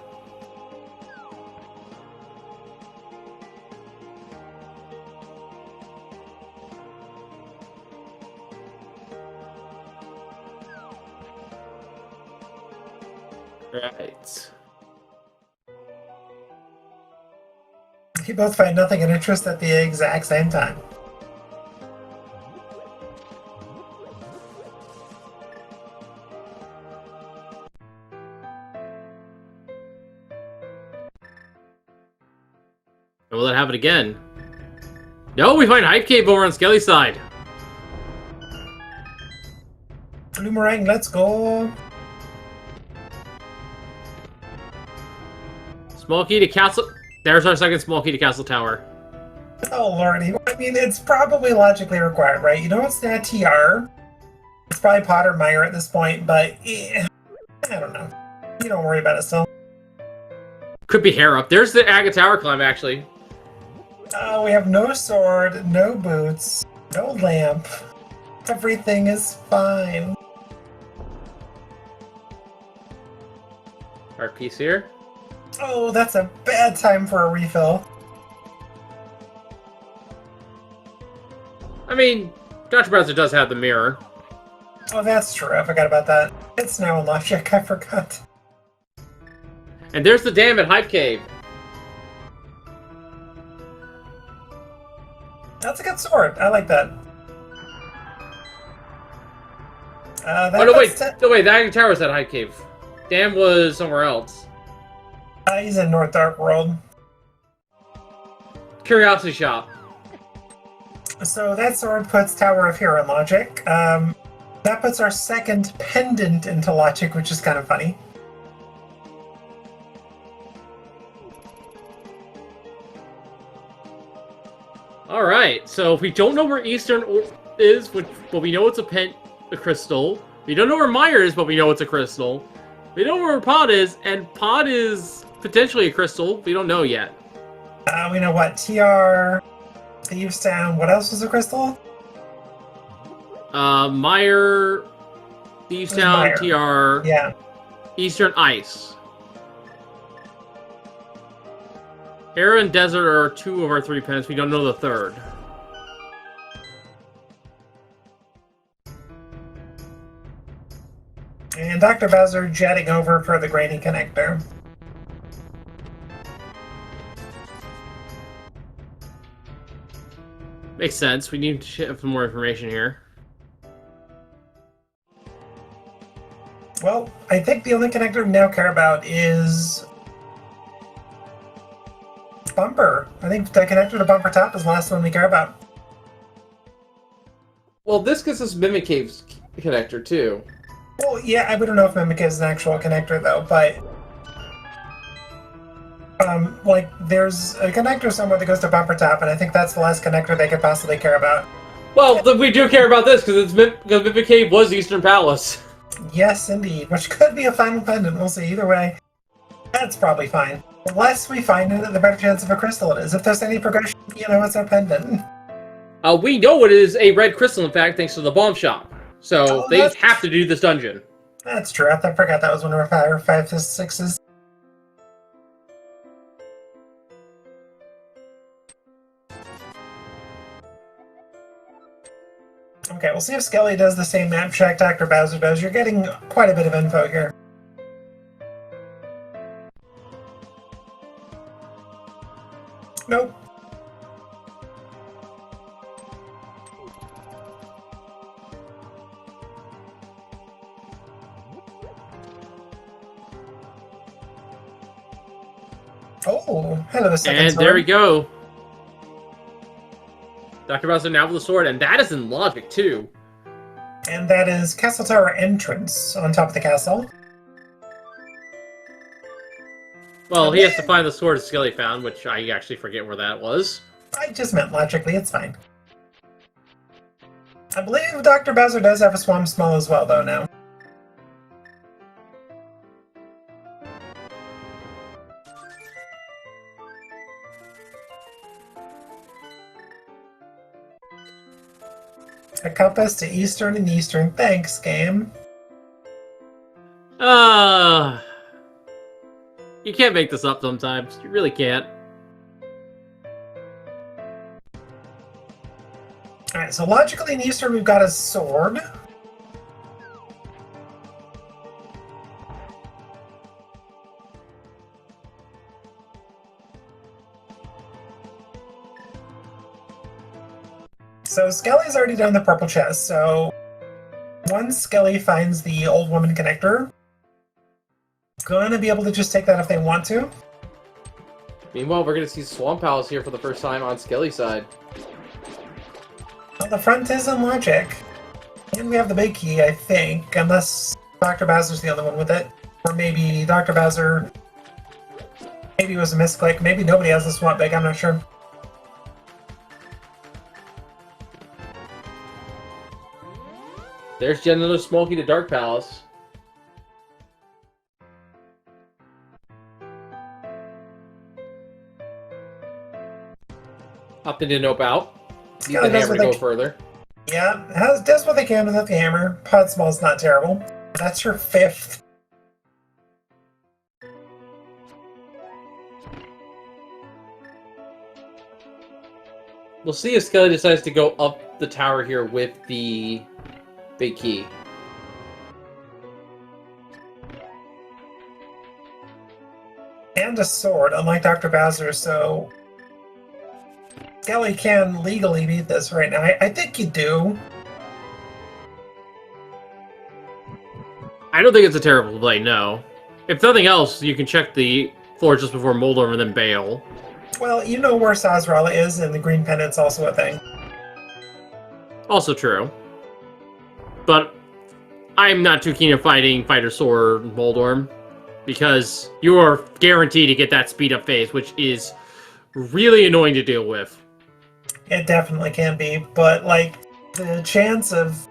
Right. you both find nothing of interest at the exact same time. Will that happen again? No, we find Hype Cave over on Skele's side. Bloomerang, let's go. Small key to Castle... There's our second small key to Castle Tower. Oh lordy, I mean, it's probably logically required, right? You know it's that TR. It's probably Potter Meyer at this point, but I don't know. You don't worry about it still. Could be hair up. There's the Aga Tower climb, actually. We have no sword, no boots, no lamp. Everything is fine. Our piece here. Oh, that's a bad time for a refill. I mean, Dr. Bowser does have the mirror. Oh, that's true. I forgot about that. It's now in logic. I forgot. And there's the dam at Hype Cave. That's a good sword. I like that. Oh no, wait, no wait. The Iron Tower was at High Cave. Dan was somewhere else. He's in North Dark World. Curiosity Shop. So that sword puts Tower of Hero in Logic. That puts our second pendant into Logic, which is kind of funny. Alright, so we don't know where Eastern is, but we know it's a crystal. We don't know where Meyer is, but we know it's a crystal. We don't know where Pod is, and Pod is potentially a crystal. We don't know yet. We know what? TR, Thieves Town, what else was a crystal? Meyer, Thieves Town, TR, yeah. Eastern Ice. Air and Desert are 2 of our 3 pens. We don't know the third. And Dr. Bowser jetting over for the Granny Connector. Makes sense. We need to have some more information here. Well, I think the only connector we now care about is Bumper. I think the connector to Bumper Top is the last one we care about. Well, this gets us Mimic Cave's connector, too. Well, yeah, we don't know if Mimic is an actual connector, though, but... like, there's a connector somewhere that goes to Bumper Top, and I think that's the last connector they could possibly care about. Well, we do care about this, because Mimic Cave was Eastern Palace. Yes, indeed. Which could be a final pendant. We'll see. Either way, that's probably fine. The less we find in it, the better chance of a crystal it is. If there's any progression, you know, it's our pendant. We know it is a red crystal, in fact, thanks to the bomb shop. So they have to do this dungeon. That's true. I forgot that was one of our 5 to 6s. Okay, we'll see if Skele does the same map check Dr. Bowser does. You're getting quite a bit of info here. Nope. Oh, hello, second And sword. there we go. Dr. Bowser now with the sword, and that is in Logic, too. And that is Castle Tower entrance on top of the castle. Well, he has to find the sword Skele found, which I actually forget where that was. I just meant logically, it's fine. I believe Dr. Bowser does have a Swamp Small as well, though, now. A compass to Eastern and Eastern. Thanks, game. You can't make this up sometimes. You really can't. Alright, so logically in Eastern we've got a sword. So Skele's already done the purple chest, so once Skele finds the old woman connector, gonna be able to just take that if they want to. Meanwhile, we're gonna see Swamp Palace here for the first time on Skele's side. Well, the front is in Logic. And we have the big key, I think, unless Dr. Bowser's the only one with it. Or maybe Dr. Bowser... Maybe it was a misclick. Maybe nobody has the Swamp Big, I'm not sure. There's yet another Smokey to Dark Palace. Opted to nope out. Use the hammer to go further. Yeah, does what they can with the hammer. Pod Small's not terrible. That's your 5th. We'll see if Skele decides to go up the tower here with the big key. And a sword, unlike Dr. Bowser, so... Skele can legally beat this right now. I think you do. I don't think it's a terrible play, no. If nothing else, you can check the floor just before Moldorm and then bail. Well, you know where Sazrala is, and the green pendant's also a thing. Also true. But I'm not too keen on fighting Fighter Sword Moldorm, because you are guaranteed to get that speed up phase, which is really annoying to deal with. It definitely can be, but like the chance of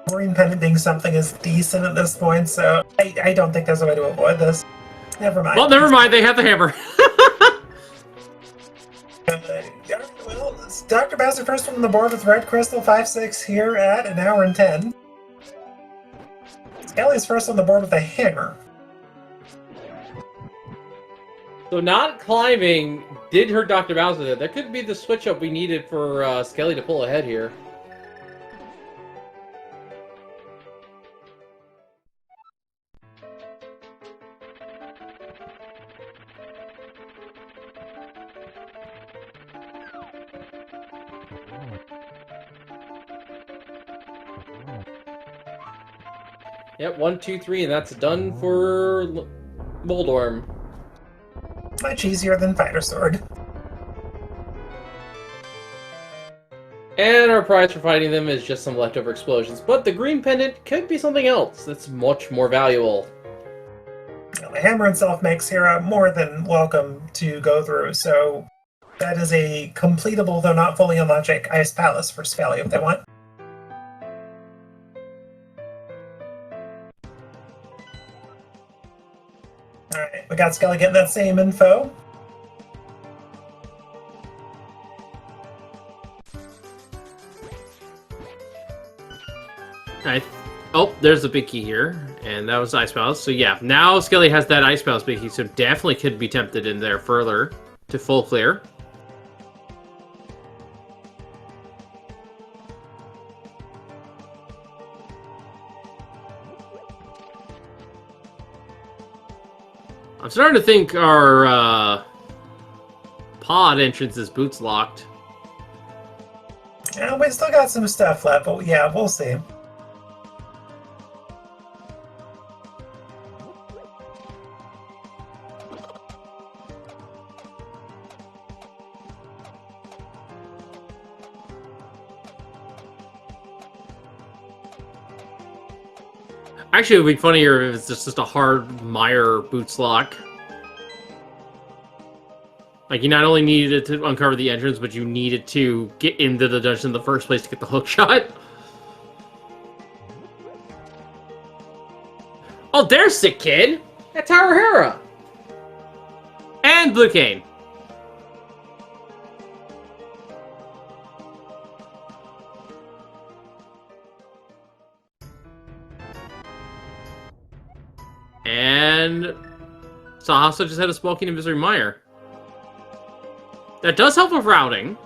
green pendant being something is decent at this point, so I don't think there's a way to avoid this. Never mind. Well, never mind, they have the hammer. Well, it's Dr. Bowser first one on the board with Red Crystal 5-6 here at 1 hour and 10. Skele's first on the board with a hammer. So not climbing did hurt Dr. Bowser there. That could be the switch up we needed for Skele to pull ahead here. Yep, 1, 2, 3, and that's done for Moldorm. Much easier than Fighter Sword. And our prize for fighting them is just some leftover explosions. But the green pendant could be something else that's much more valuable. The hammer itself makes Hera more than welcome to go through, so that is a completable, though not fully unlogic, Ice Palace for Skele if they want. Alright, we got Skele getting that same info. Oh, there's the big key here, and that was Ice Palace. So yeah, now Skele has that Ice Palace big key, so definitely could be tempted in there further to full clear. I'm starting to think our pod entrance is boots locked. Yeah, we still got some stuff left, but yeah, we'll see. Actually, it would be funnier if it's just a hard mire boots lock. Like, you not only needed to uncover the entrance, but you needed to get into the dungeon in the first place to get the hook shot. Oh, there's Sick Kid! That's our Hera! And Blue Cane. And Sahasa just had a Smoking and Misery Mire. That does help with routing,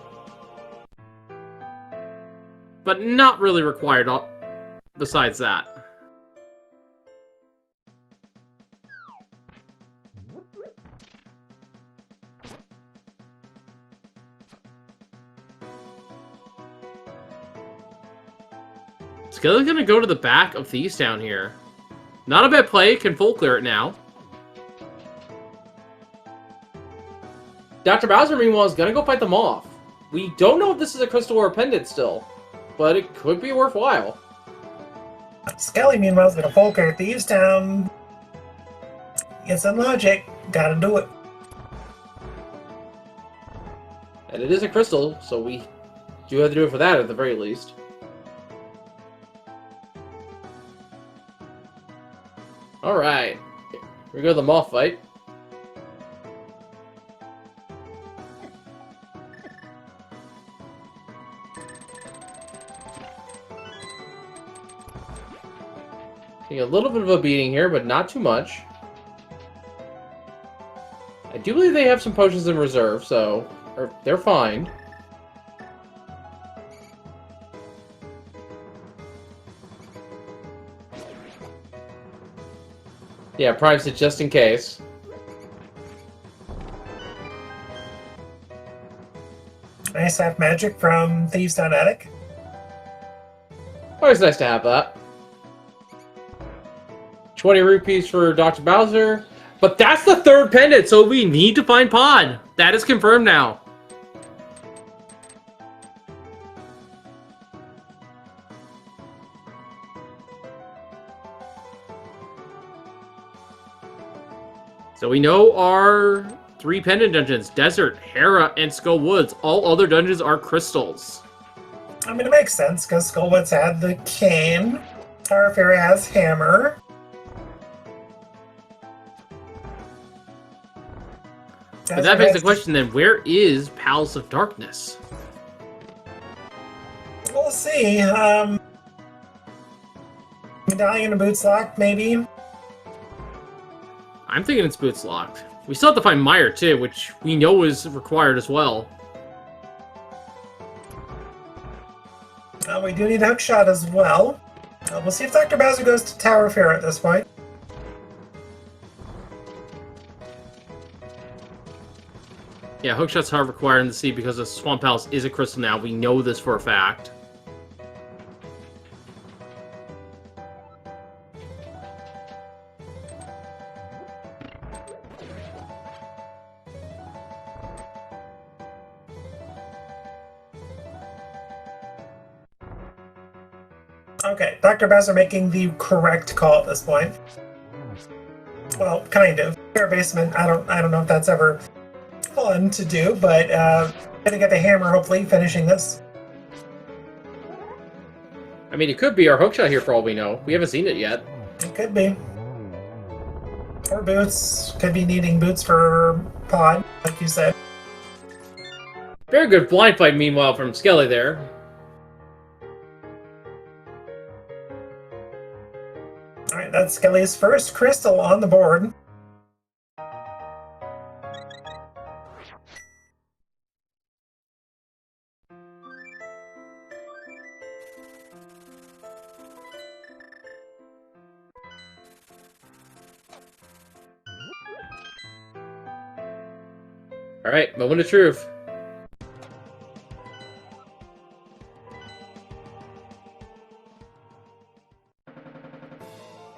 but not really required besides that. Skele's gonna go to the back of Thieves Town here. Not a bad play, can full clear it now. Dr. Bowser, meanwhile, is gonna go fight them off. We don't know if this is a crystal or a pendant still, but it could be worthwhile. Skele, meanwhile, is gonna full clear Thieves Town. Get some logic. Gotta do it. And it is a crystal, so we do have to do it for that at the very least. Alright. Here we go to the moth fight. Taking a little bit of a beating here, but not too much. I do believe they have some potions in reserve, so they're fine. Yeah, primes it just in case. I nice half magic from Thieves Down Attic. Always nice to have that. 20 rupees for Dr. Bowser. But that's the third pendant, so we need to find Pod. That is confirmed now. So we know our 3 pendant dungeons: Desert, Hera, and Skull Woods. All other dungeons are crystals. I mean, it makes sense, because Skullwoods had the cane, Tower of Fury has hammer. But that begs the question then, where is Palace of Darkness? We'll see. Medallion and Boots Locked, maybe? I'm thinking it's Boots Locked. We still have to find Meyer too, which we know is required as well. We do need Hookshot as well. We'll see if Dr. Bowser goes to Tower of Fear at this point. Yeah, Hookshot's hard required in the sea because the Swamp Palace is a crystal now. We know this for a fact. Okay, Dr. Bowser making the correct call at this point. Well, kind of. Fair basement, I don't know if that's ever fun to do, but gonna get the hammer, hopefully, finishing this. I mean, it could be our Hookshot here for all we know. We haven't seen it yet. It could be. Or Boots. Could be needing Boots for Pod, like you said. Very good blind fight, meanwhile, from Skele there. Alright, that's Skele's first crystal on the board. Alright, moment of truth.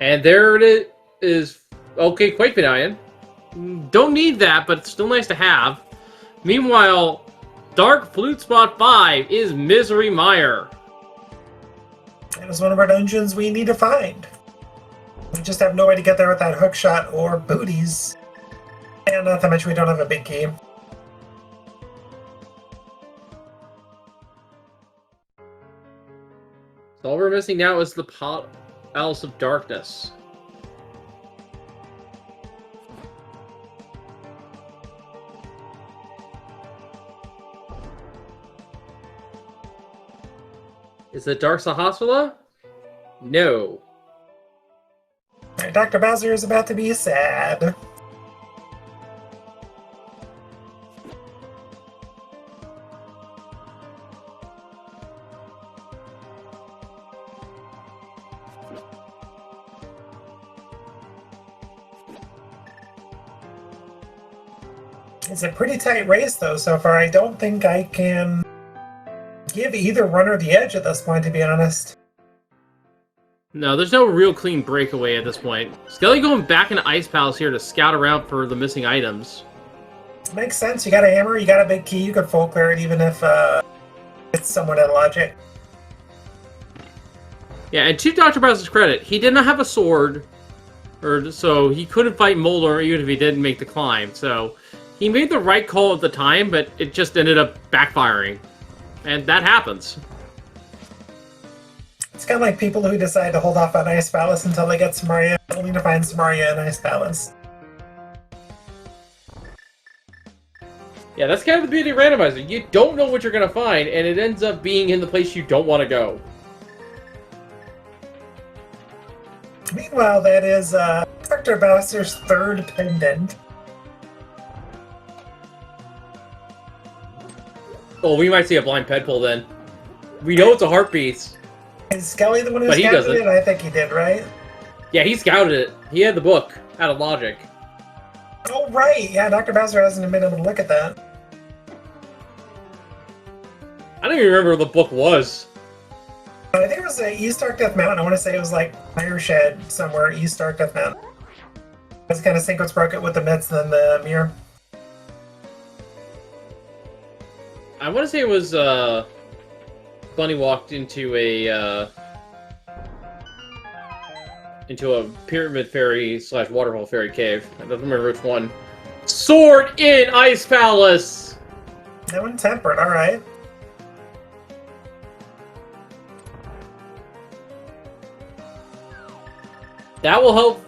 And there it is. Okay, Quake Medallion. Don't need that, but it's still nice to have. Meanwhile, Dark Flute Spot 5 is Misery Mire. That is one of our dungeons we need to find. We just have no way to get there with that Hookshot or booties. And not to mention we don't have a big key. So all we're missing now is the Palace of Darkness. Is it Dark Sahasrahla? No. Alright, Dr. Bowser is about to be sad. It's a pretty tight race, though, so far. I don't think I can give either runner the edge at this point, to be honest. No, there's no real clean breakaway at this point. Skele going back into Ice Palace here to scout around for the missing items. Makes sense. You got a hammer, you got a big key, you could full clear it even if it's somewhat illogic. Yeah, and to Dr. Bowser's credit, he did not have a sword, so he couldn't fight Molder even if he didn't make the climb. So he made the right call at the time, but it just ended up backfiring. And that happens. It's kind of like people who decide to hold off on Ice Palace until they get Samaria, only to find Samaria in Ice Palace. Yeah, that's kind of the beauty of randomizer. You don't know what you're going to find, and it ends up being in the place you don't want to go. Meanwhile, that is Dr. Bowser's third pendant. Oh, we might see a blind ped pull then. We know it's a heartbeat. Is Skele the one who But he scouted doesn't. it? I think he did, right? Yeah, he scouted it. He had the book out of logic. Oh, right! Yeah, Dr. Bowser hasn't been able to look at that. I don't even remember what the book was. I think it was East Dark Death Mountain. I want to say it was like Fire Shed somewhere, East Dark Death Mountain. It's kind of sequence broke it with the myths and the mirror. I want to say it was, Bunny walked into a pyramid fairy / waterfall fairy cave. I don't remember which one. Sword in Ice Palace! That one tempered, alright. That will help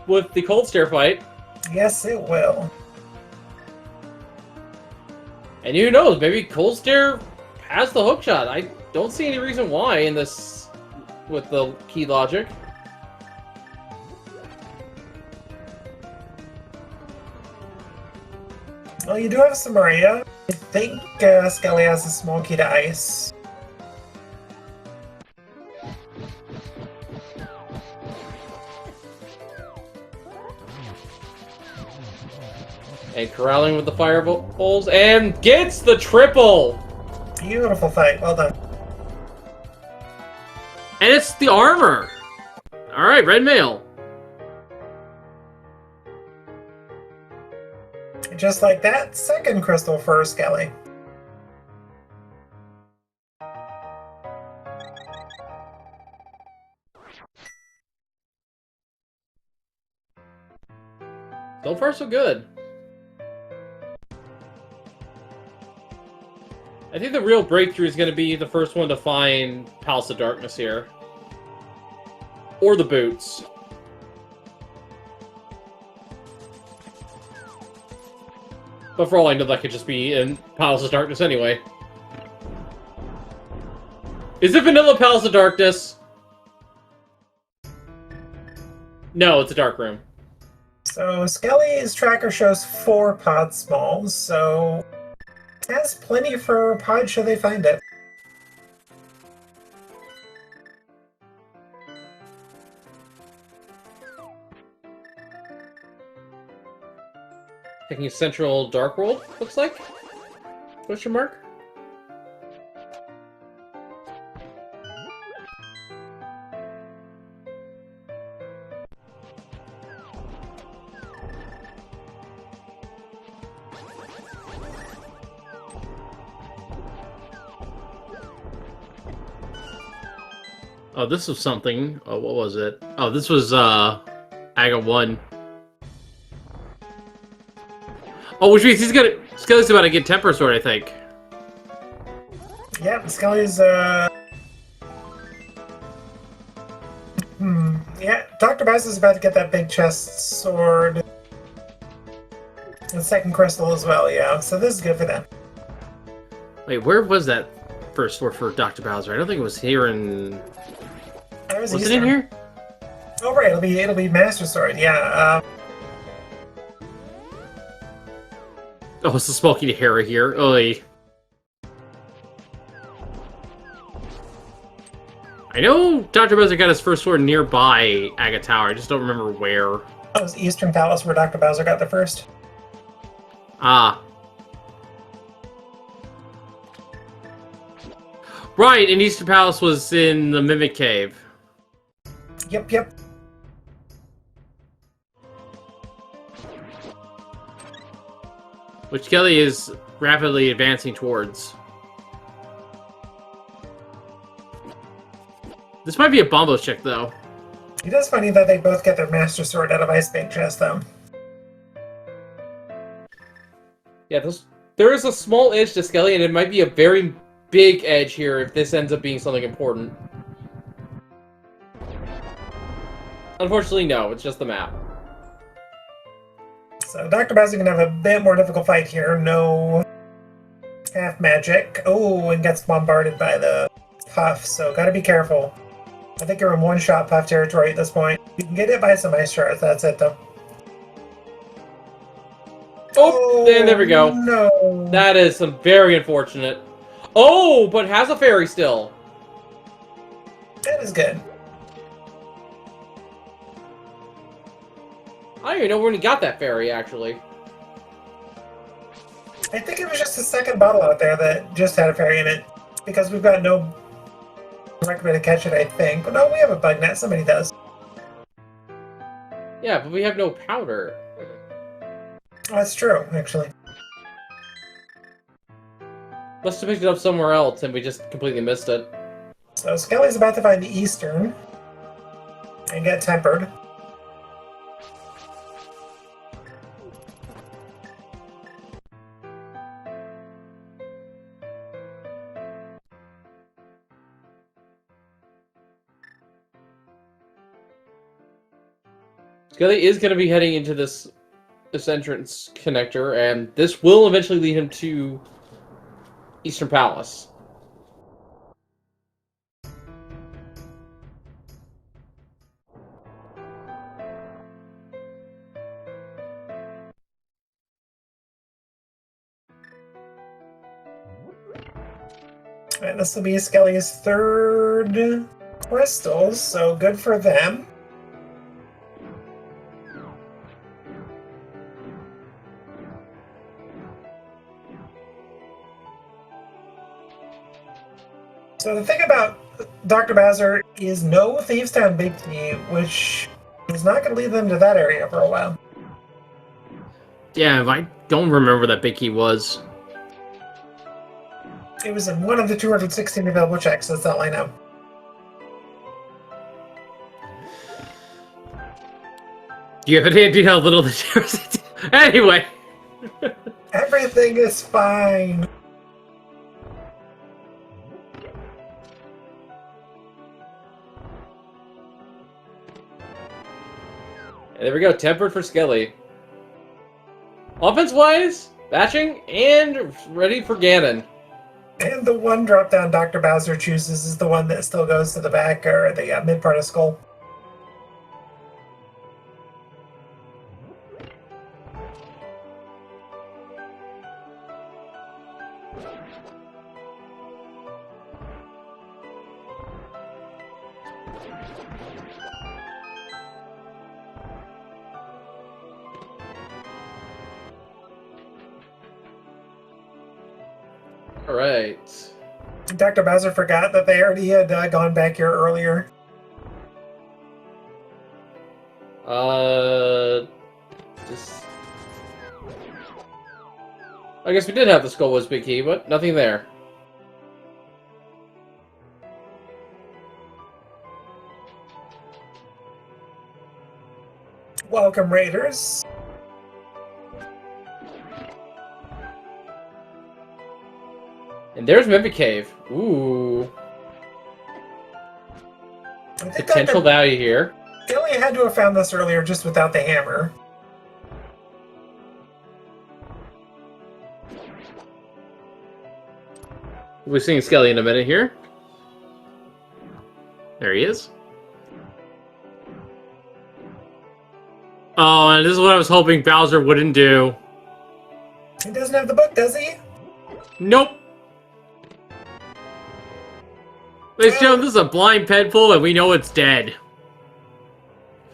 with the Cold Stare fight. Yes, it will. And who knows, maybe Cold Stare has the hookshot. I don't see any reason why in this with the key logic. Well, you do have some Maria. I think Skele has a small key to ice. And corralling with the fireballs, and gets the triple! Beautiful fight, well done. And it's the armor! Alright, red mail. Just like that, second crystal for Skele. So far, so good. I think the real breakthrough is going to be the first one to find Palace of Darkness here. Or the boots. But for all I know, that could just be in Palace of Darkness anyway. Is it Vanilla Palace of Darkness? No, it's a dark room. So Skele's tracker shows 4 pod smalls, so has plenty for pod should they find it. Taking a Central Dark World, looks like? Question mark? Oh, this was something. Oh, what was it? Oh, this was, Aga 1. Oh, which means Skele's about to get Temper Sword, I think. Yeah, Skele's, yeah, Dr. Bass is about to get that big chest sword. The second crystal as well, yeah, so this is good for them. Wait, where was that first sword for Dr. Bowser? I don't think it was here in... Was it in here? Oh, right, it'll be Master Sword, yeah, Oh, it's the Smoky Hera here. Oy. I know Dr. Bowser got his first sword nearby Aga Tower. I just don't remember where. that was Eastern Palace where Dr. Bowser got the first. Ah. Right, and Eastern Palace was in the Mimic Cave. Yep. Which Skele is rapidly advancing towards. This might be a Bombo chick, though. It is funny that they both get their Master Sword out of Ice Bank Chest, though. Yeah, there is a small edge to Skele, and it might be a very big edge here if this ends up being something important. Unfortunately, no. It's just the map. So Dr. Bowser can have a bit more difficult fight here. No half magic. Oh, and gets bombarded by the Puff, so gotta be careful. I think you're in one-shot Puff territory at this point. You can get hit by some ice shards, that's it though. Oh, and there we go. No. That is some very unfortunate. Oh, but has a fairy still. That is good. I don't even know when he got that fairy, actually. I think it was just the second bottle out there that just had a fairy in it. Because we've got no direct way to catch it, I think. Oh, no, we have a bug net. Somebody does. Yeah, but we have no powder. Oh, that's true, actually. Must have picked it up somewhere else and we just completely missed it. So Skele's about to find the Eastern and get tempered. Skele is going to be heading into this entrance connector, and this will eventually lead him to Eastern Palace. And this will be Skele's third crystals, so good for them. So the thing about Dr. Bowser is no Thievestown Big Key, which is not going to lead them to that area for a while. Yeah, I don't remember that Big Key was. It was in one of the 216 available checks, that's all I know. Do you have any idea how little the difference? Anyway. Everything is fine. And there we go, tempered for Skele. Offense-wise, batching, and ready for Ganon. And the one drop-down Dr. Bowser chooses is the one that still goes to the back or the mid part of Skull. Alright. Dr. Bowser forgot that they already had gone back here earlier. Just... I guess we did have the Skull was Big Key, but nothing there. Welcome, Raiders. And there's Mimic Cave. Ooh. Potential value here. Skele had to have found this earlier just without the hammer. We'll be seeing Skele in a minute here. There he is. Oh, and this is what I was hoping Bowser wouldn't do. He doesn't have the book, does he? Nope. Ladies and gentlemen, this is a blind pedful, and we know it's dead.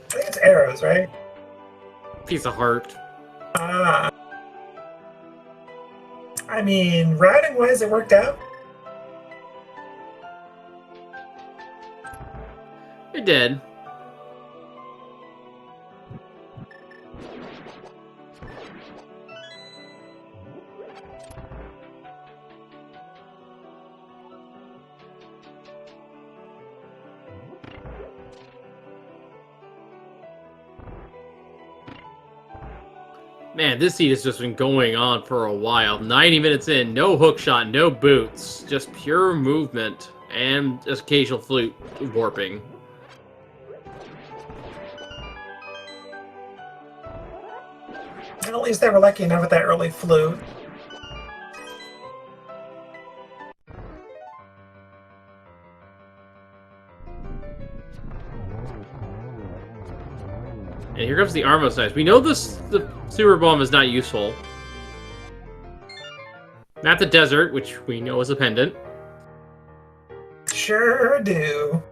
I think it's arrows, right? Piece of heart. Ah. I mean, routing-wise, it worked out. It did. Man, this seed has just been going on for a while. 90 minutes in, no hook shot, no boots. Just pure movement and occasional flute warping. And at least they were lucky enough with that early flute. And here comes the Armo size. We know the Super Bomb is not useful. Not the Desert, which we know is a pendant. Sure do.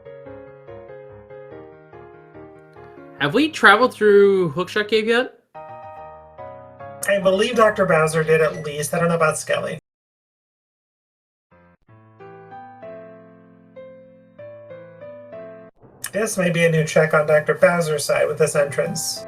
Have we traveled through Hookshot Cave yet? I believe Dr. Bowser did at least. I don't know about Skele. This may be a new check on Dr. Bowser's side with this entrance.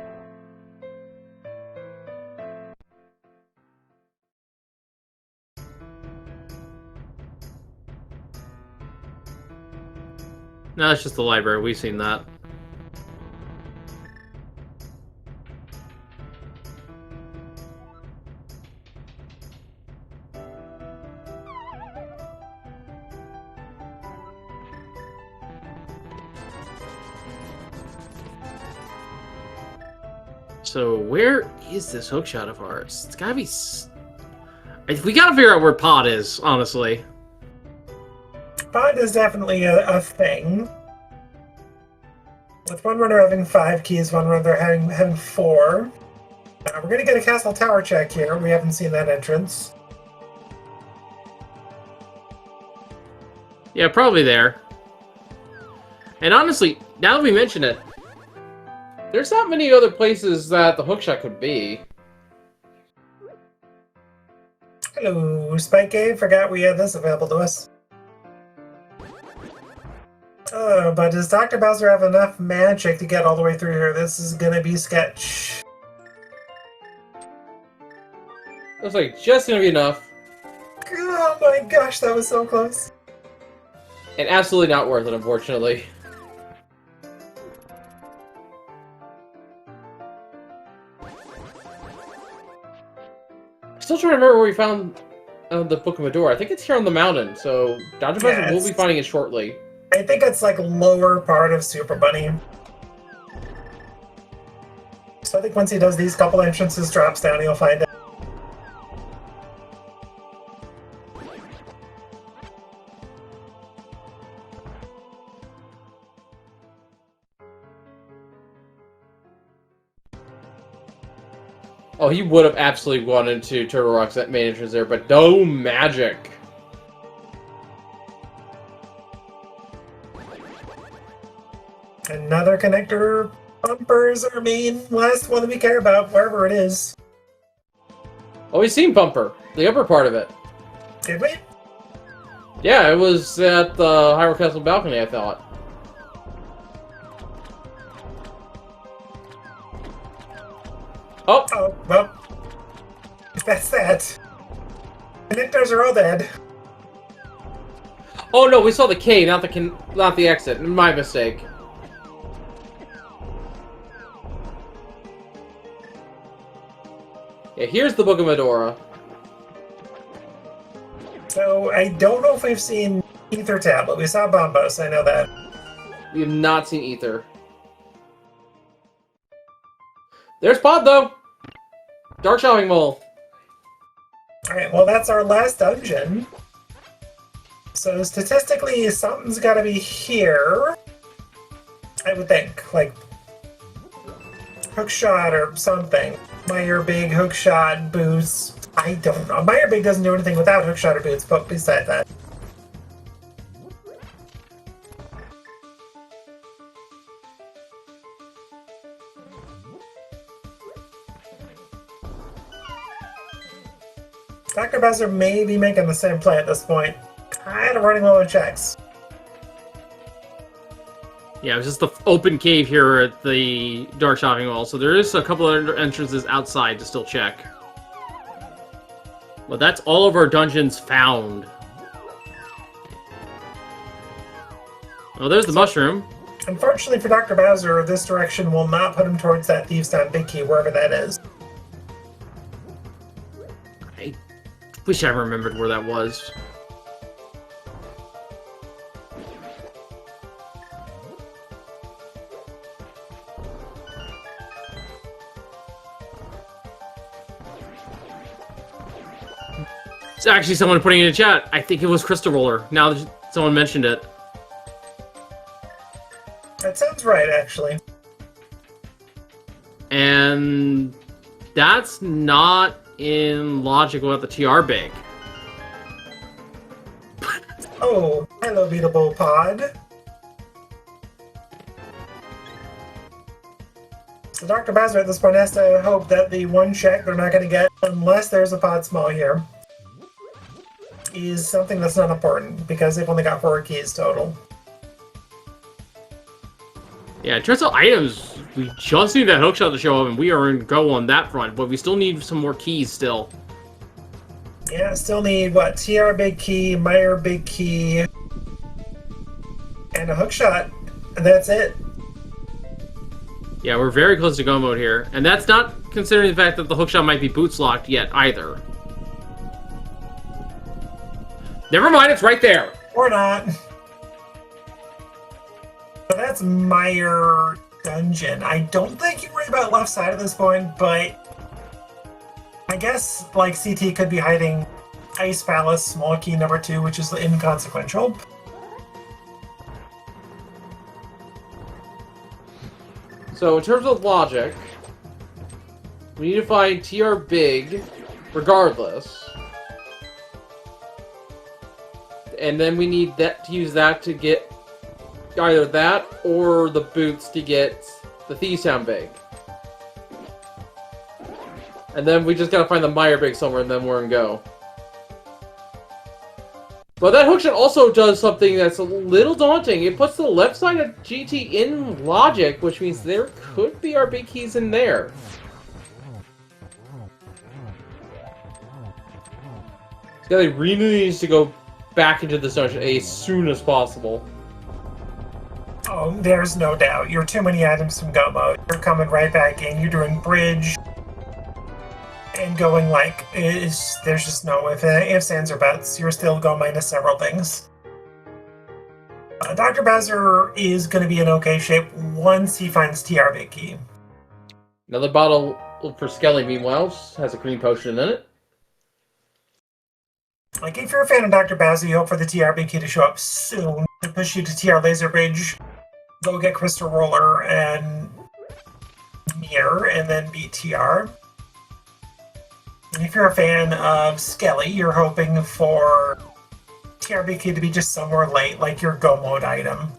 No, it's just the library. We've seen that. So where is this hookshot of ours? It's gotta be... We gotta figure out where Pod is, honestly. Pod is definitely a thing. With one runner having 5 keys, one runner having 4. We're gonna get a castle tower check here. We haven't seen that entrance. Yeah, probably there. And honestly, now that we mention it, there's not many other places that the hookshot could be. Hello, Spike Game. Forgot we had this available to us. But does Dr. Bowser have enough magic to get all the way through here? This is gonna be sketch. Looks like just gonna be enough. Oh my gosh, that was so close. And absolutely not worth it, unfortunately. Still trying to remember where we found the Book of Medora. I think it's here on the mountain, so Dr. Bowser will be finding it shortly. I think it's like lower part of Super Bunny. So I think once he does these couple entrances, drops down, he'll find it. Oh, he would have absolutely gone into Turtle Rock's main entrance there, but no magic. Another connector bumper is our main last one that we care about, wherever it is. Oh, we've seen Bumper, the upper part of it. Did we? Yeah, it was at the Hyrule Castle balcony, I thought. Oh! Oh, well. That's that. Connectors are all dead. Oh no, we saw the K, not the exit. My mistake. Yeah, here's the Book of Medora. So, I don't know if we've seen Ether Tablet. We saw Bombos, I know that. We have not seen Ether. There's Pod, though! Dark Shopping Mall. Alright, well that's our last dungeon. So statistically, something's gotta be here. I would think, like hookshot or something. Meyer Big, hookshot, boots. I don't know. Meyer Big doesn't do anything without hookshot or boots, but besides that. Dr. Bowser may be making the same play at this point. Kind of running low on checks. Yeah, it was just the open cave here at the Dark Shopping Mall, so there is a couple of entrances outside to still check. But that's all of our dungeons found. Oh, there's the mushroom. Unfortunately for Dr. Bowser, this direction will not put him towards that Thieves' Town Big Key, wherever that is. I wish I remembered where that was. It's actually someone putting in a chat. I think it was Crystal Roller. Now that someone mentioned it. That sounds right, actually. And that's not in logic with the TR big. Oh, hello, Beatable Pod. So Dr. Bowser at this point has to hope that the one check they're not going to get, unless there's a pod small here, is something that's not important, because they've only got 4 keys total. Yeah, in terms of items, we just need that hookshot to show up, and we are in go on that front, but we still need some more keys still. Yeah, still need, what, TR big key, Meyer big key, and a hookshot, and that's it. Yeah, we're very close to go mode here, and that's not considering the fact that the hookshot might be boots locked yet either. Never mind, it's right there. Or not. So that's Meyer Dungeon. I don't think you worry about left side at this point, but I guess like CT could be hiding Ice Palace, small key number 2, which is inconsequential. So in terms of logic, we need to find TR big regardless. And then we need that to use that to get either that or the boots to get the Thieves Town big. And then we just gotta find the Meyer big somewhere and then we're in go. But that hookshot also does something that's a little daunting. It puts the left side of GT in logic, which means there could be our big keys in there. Skele really needs to go back into this dungeon as soon as possible. Oh, there's no doubt. You're too many items from go mode. You're coming right back in. You're doing bridge and going like, there's just no ifs, ands, or buts. You're still go minus several things. Dr. Bowser is going to be in okay shape once he finds TR big key. Another bottle for Skele, meanwhile, has a green potion in it. Like, if you're a fan of Dr. Bowser, you hope for the TR big key to show up soon to push you to TR Laser Bridge, go get Crystal Roller and Mirror, and then beat TR. And if you're a fan of Skele, you're hoping for TR big key to be just somewhere late, like your go mode item.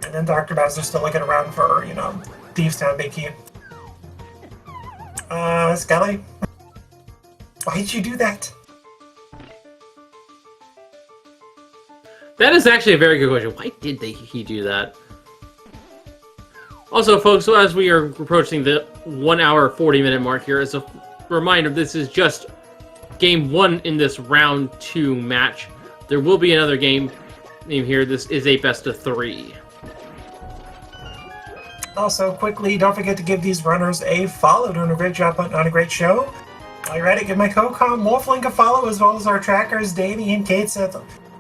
And then Dr. Bowser's still looking around for, you know, Thieves Town big key. Skele? Why did you do that? That is actually a very good question. Why did he do that? Also, folks, so as we are approaching the 1 hour 40-minute mark here, as a reminder, this is just game 1 in this round 2 match. There will be another game in here. This is a best of 3. Also, quickly, don't forget to give these runners a follow. Doing a great job on a great show. While you're at it, give my co-com Wolflink a follow, as well as our trackers, Danny and Kate Seth.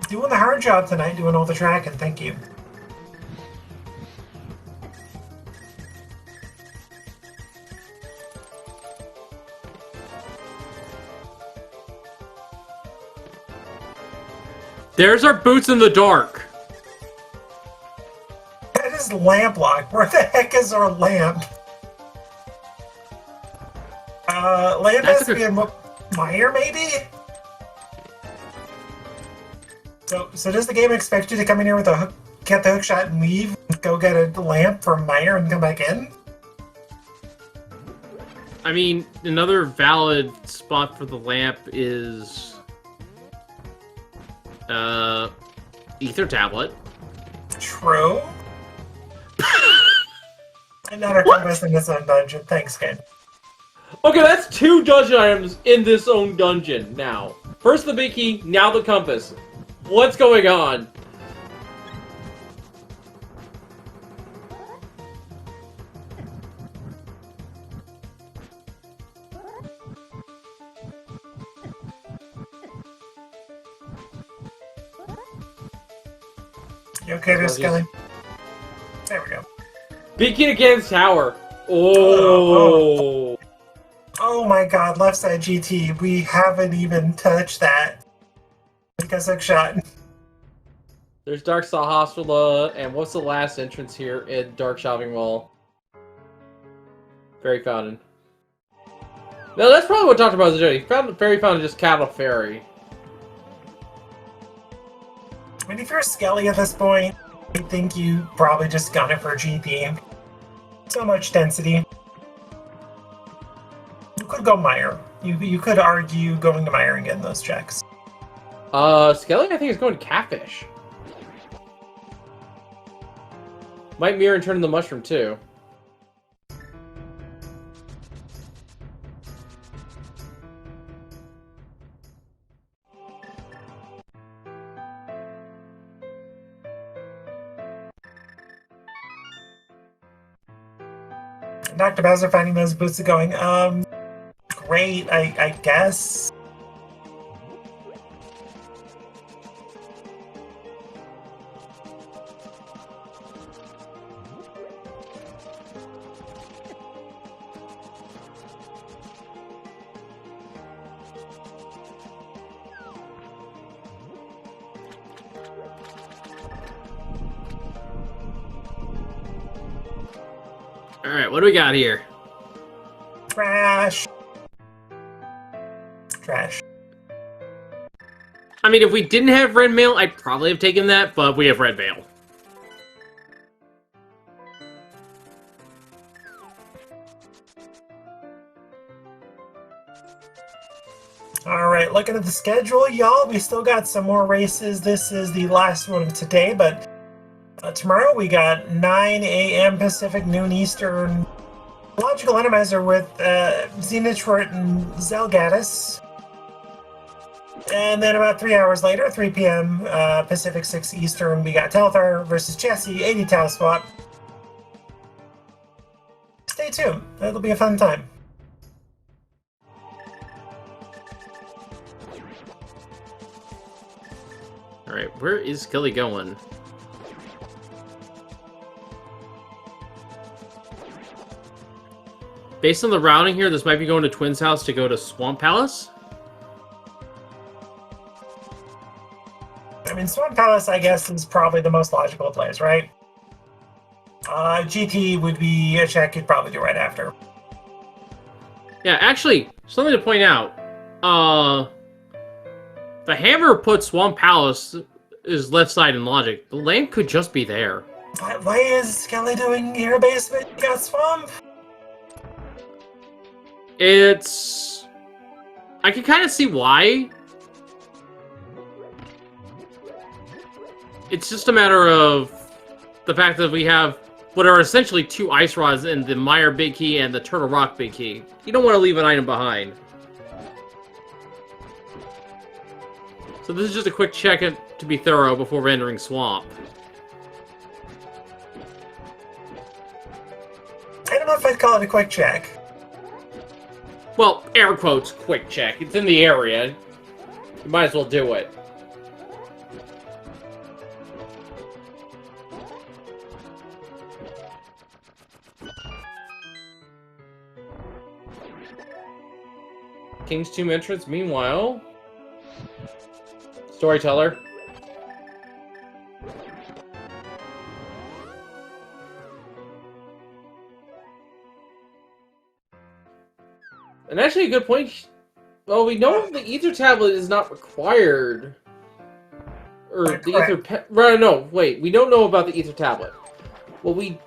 Doing the hard job tonight, doing all the tracking. Thank you. There's our boots in the dark. That is lamp lock. Where the heck is our lamp? Lamp has to be a Meyer, maybe? So does the game expect you to come in here with a get the hookshot and leave, and go get a lamp from Meyer and come back in? I mean, another valid spot for the lamp is Ether Tablet. True. Another compass in this own dungeon. Thanks, game. Okay, that's 2 dungeon items in this own dungeon now. First the big key, now the compass. What's going on? You okay there, Skele? There we go. Big key against tower. Oh. Oh my god, left side GT. We haven't even touched that. Because hookshot. There's Dark Saw Hospital, and what's the last entrance here in Dark Shopping Mall? Fairy Fountain. No, that's probably what Dr. Bowser did. He found Fairy Fountain just cattle ferry. I mean, if you're Skele at this point, I think you probably just got it for GP. So much density. would go Meyer. You could argue going to Meyer and getting those checks. Skele, I think, is going to Catfish. Might mirror and turn into Mushroom, too. Dr. Bowser finding those boots going. Great, I guess. Alright, what do we got here? Trash. Trash. I mean, if we didn't have red mail, I'd probably have taken that, but we have red mail. Alright, looking at the schedule, y'all, we still got some more races. This is the last one of today, but tomorrow we got 9 a.m. Pacific, noon Eastern. Logical Randomizer with Xenotort and Zelgadis. And then about 3 hours later, 3 p.m. Pacific, 6 Eastern, we got Telthar versus Jesse, 80 Tau Swap. Stay tuned. It'll be a fun time. Alright, where is Skele going? Based on the routing here, this might be going to Twins' house to go to Swamp Palace. I mean, Swamp Palace, I guess, is probably the most logical place, right? GT would be a check you'd probably do right after. Yeah, actually, something to point out. The hammer put Swamp Palace is left side in logic. The lamp could just be there. Why is Skele doing your basement? You got Swamp? It's... I can kind of see why. It's just a matter of the fact that we have what are essentially 2 ice rods in the Meyer Big Key and the Turtle Rock Big Key. You don't want to leave an item behind. So this is just a quick check to be thorough before we're entering Swamp. I don't know if I'd call it a quick check. Well, air quotes, quick check. It's in the area. You might as well do it. King's Tomb entrance, meanwhile. Storyteller. And actually, a good point. Well, we know the Ether Tablet is not required. Or the Ether... No, wait. We don't know about the Ether Tablet. What we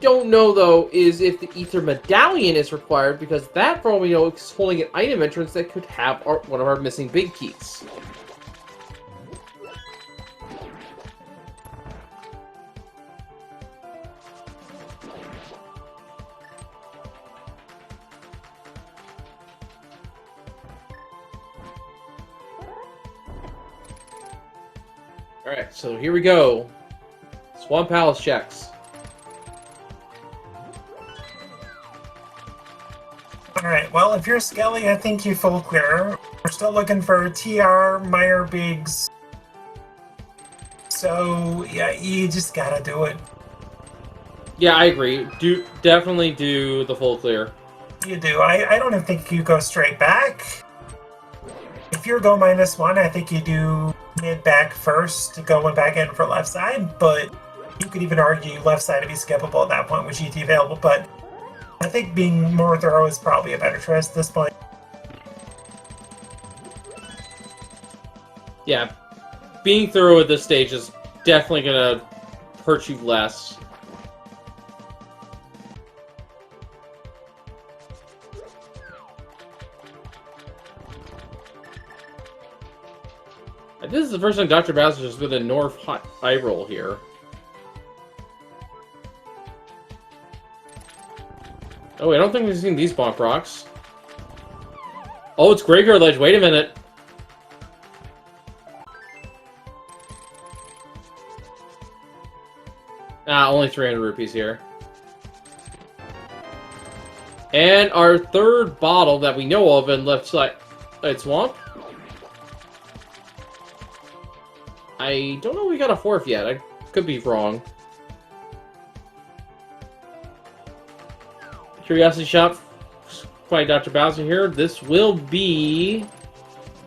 don't know, though, is if the Ether Medallion is required, because that, for all we know, is holding an item entrance that could have one of our missing big keys. Alright, so here we go. Swamp Palace checks. Alright, well, if you're Skele, I think you full clear. We're still looking for TR, Meyer Biggs. So, yeah, you just gotta do it. Yeah, I agree. Definitely do the full clear. You do. I don't even think you go straight back. If you're go -1, I think you do mid-back first, going back in for left side, but you could even argue left side to be skippable at that point with GT available, but I think being more thorough is probably a better choice at this point. Yeah, being thorough at this stage is definitely going to hurt you less. the first time Dr. Bowser's with a North High Roll here. Oh, wait, I don't think we've seen these Bonk Rocks. Oh, it's Graveyard Ledge. Wait a minute. Ah, only 300 rupees here. And our third bottle that we know of in left side swamp. I don't know if we got a fourth yet. I could be wrong. Curiosity Shop by Dr. Bowser here. This will be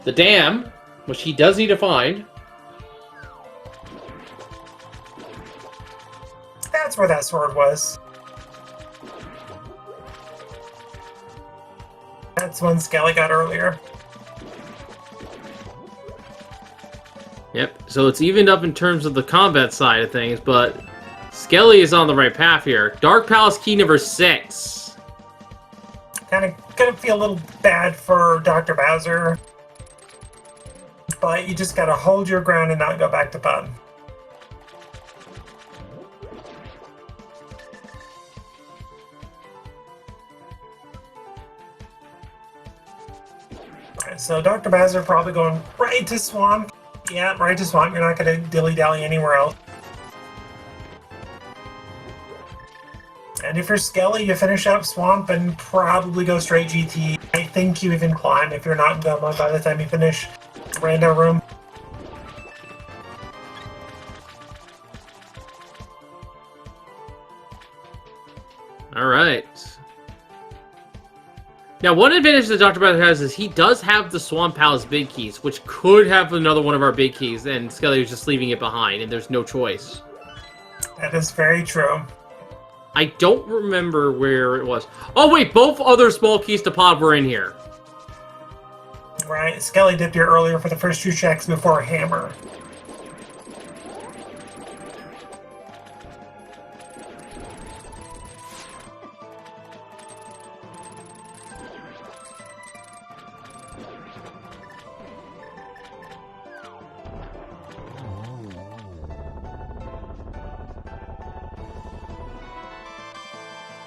the dam, which he does need to find. That's where that sword was. That's one Skele got earlier. Yep, so it's evened up in terms of the combat side of things, but Skele is on the right path here. Dark Palace key number 6. Kind of gonna feel a little bad for Dr. Bowser, but you just gotta hold your ground and not go back to pub. Alright, so Dr. Bowser probably going right to Swamp. Yeah, right to Swamp. You're not gonna dilly-dally anywhere else. And if you're Skele, you finish up Swamp and probably go straight GT. I think you even climb if you're not in Go mode by the time you finish Rando Room. Alright. Now, one advantage that Dr. Bowser has is he does have the Swamp Palace big keys, which could have another one of our big keys, and Skele is just leaving it behind, and there's no choice. That is very true. I don't remember where it was. Oh, wait, both other small keys to pod were in here. Right, Skele dipped here earlier for the first 2 checks before Hammer.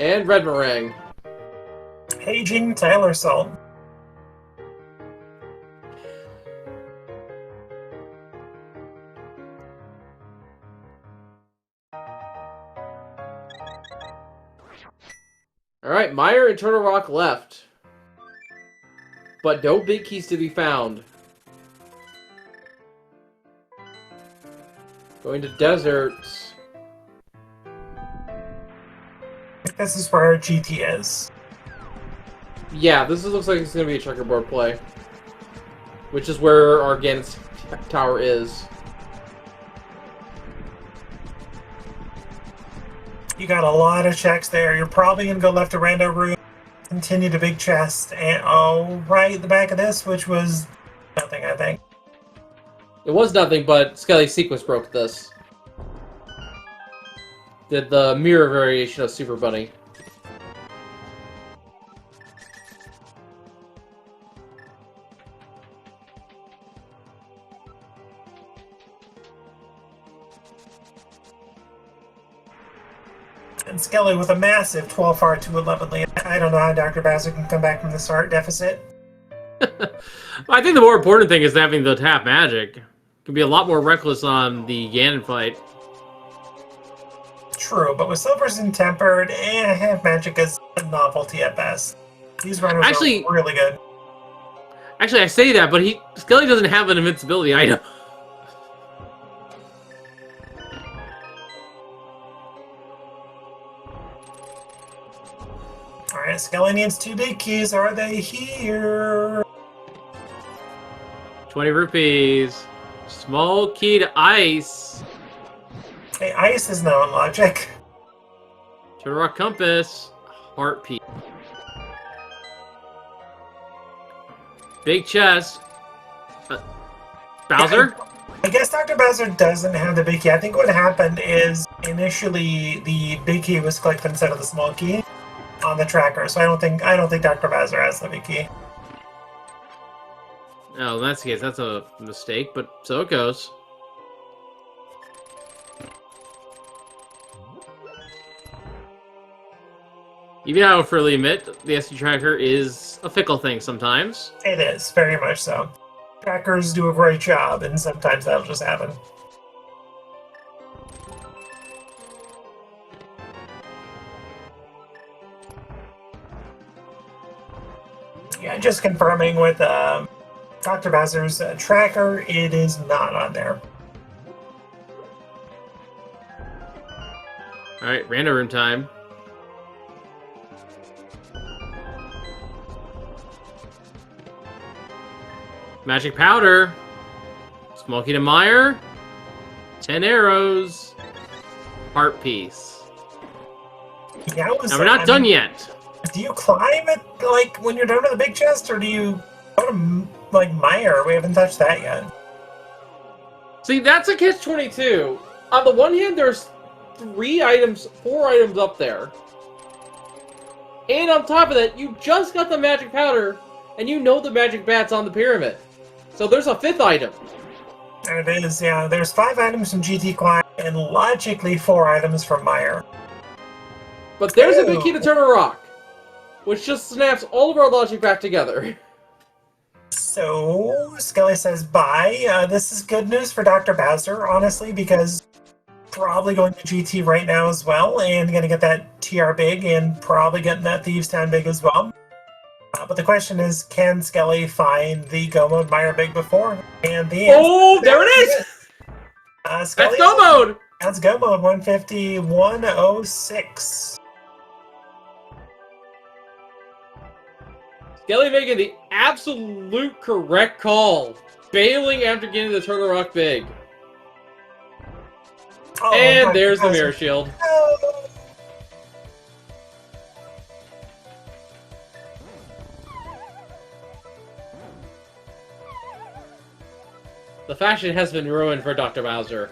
And Red Meringue. Paging Tyler Salt. Alright, Meyer and Turtle Rock left. But no big keys to be found. Going to deserts. This is where GT is. Yeah, this looks like it's going to be a checkerboard play. Which is where our Ganon's tower is. You got a lot of checks there. You're probably going to go left to Rando Room, continue to big chest, and right at the back of this, which was nothing, I think. It was nothing, but Skele's sequence broke this. Did the mirror variation of Super Bunny. And Skele with a massive 12-R to 11 lead. I don't know how Dr. Bowser can come back from the start deficit. I think the more important thing is having the tap magic. Can be a lot more reckless on the Ganon fight. True, but with Silver's and Tempered, half magic is a novelty at best. These runners are really good. Actually, I say that, but Skele doesn't have an invincibility item. Alright, Skele needs 2 big keys. Are they here? 20 rupees. Small key to ice. Hey, ice is now in logic. Turtle Rock Compass. Heart piece. Big chest. Bowser? Yeah, I guess Dr. Bowser doesn't have the big key. I think what happened is initially the big key was clicked instead of the small key on the tracker. So I don't think Dr. Bowser has the big key. Oh, in that case, that's a mistake, but so it goes. Even though I'll freely admit, the SD tracker is a fickle thing sometimes. It is, very much so. Trackers do a great job, and sometimes that'll just happen. Yeah, just confirming with Dr. Bowser's tracker, it is not on there. Alright, random room time. Magic powder. Smokey to Meyer. 10 arrows. Heart piece. Yeah, now we're not done yet. Do you climb it, like, when you're done with the big chest, or do you go to, like, Meyer? We haven't touched that yet. See, that's a catch-22. On the one hand, there's 4 items up there. And on top of that, you just got the magic powder, and you know the magic bat's on the pyramid. So there's a 5th item. There it is, yeah. There's 5 items from GT Climb, and logically 4 items from Meyer. But there's a big key to turn a rock, which just snaps all of our logic back together. So, Skele says bye. This is good news for Dr. Bowser, honestly, because probably going to GT right now as well, and going to get that TR big, and probably getting that Thieves Town big as well. But the question is, can Skele find the Go Mode Meyer big before? And the answer, oh, there it is! That's Go Mode! That's Go Mode 150-106. Skele making the absolute correct call. Bailing after getting the Turtle Rock big. Oh, and there's the Mirror Shield. Oh. The fashion has been ruined for Dr. Bowser.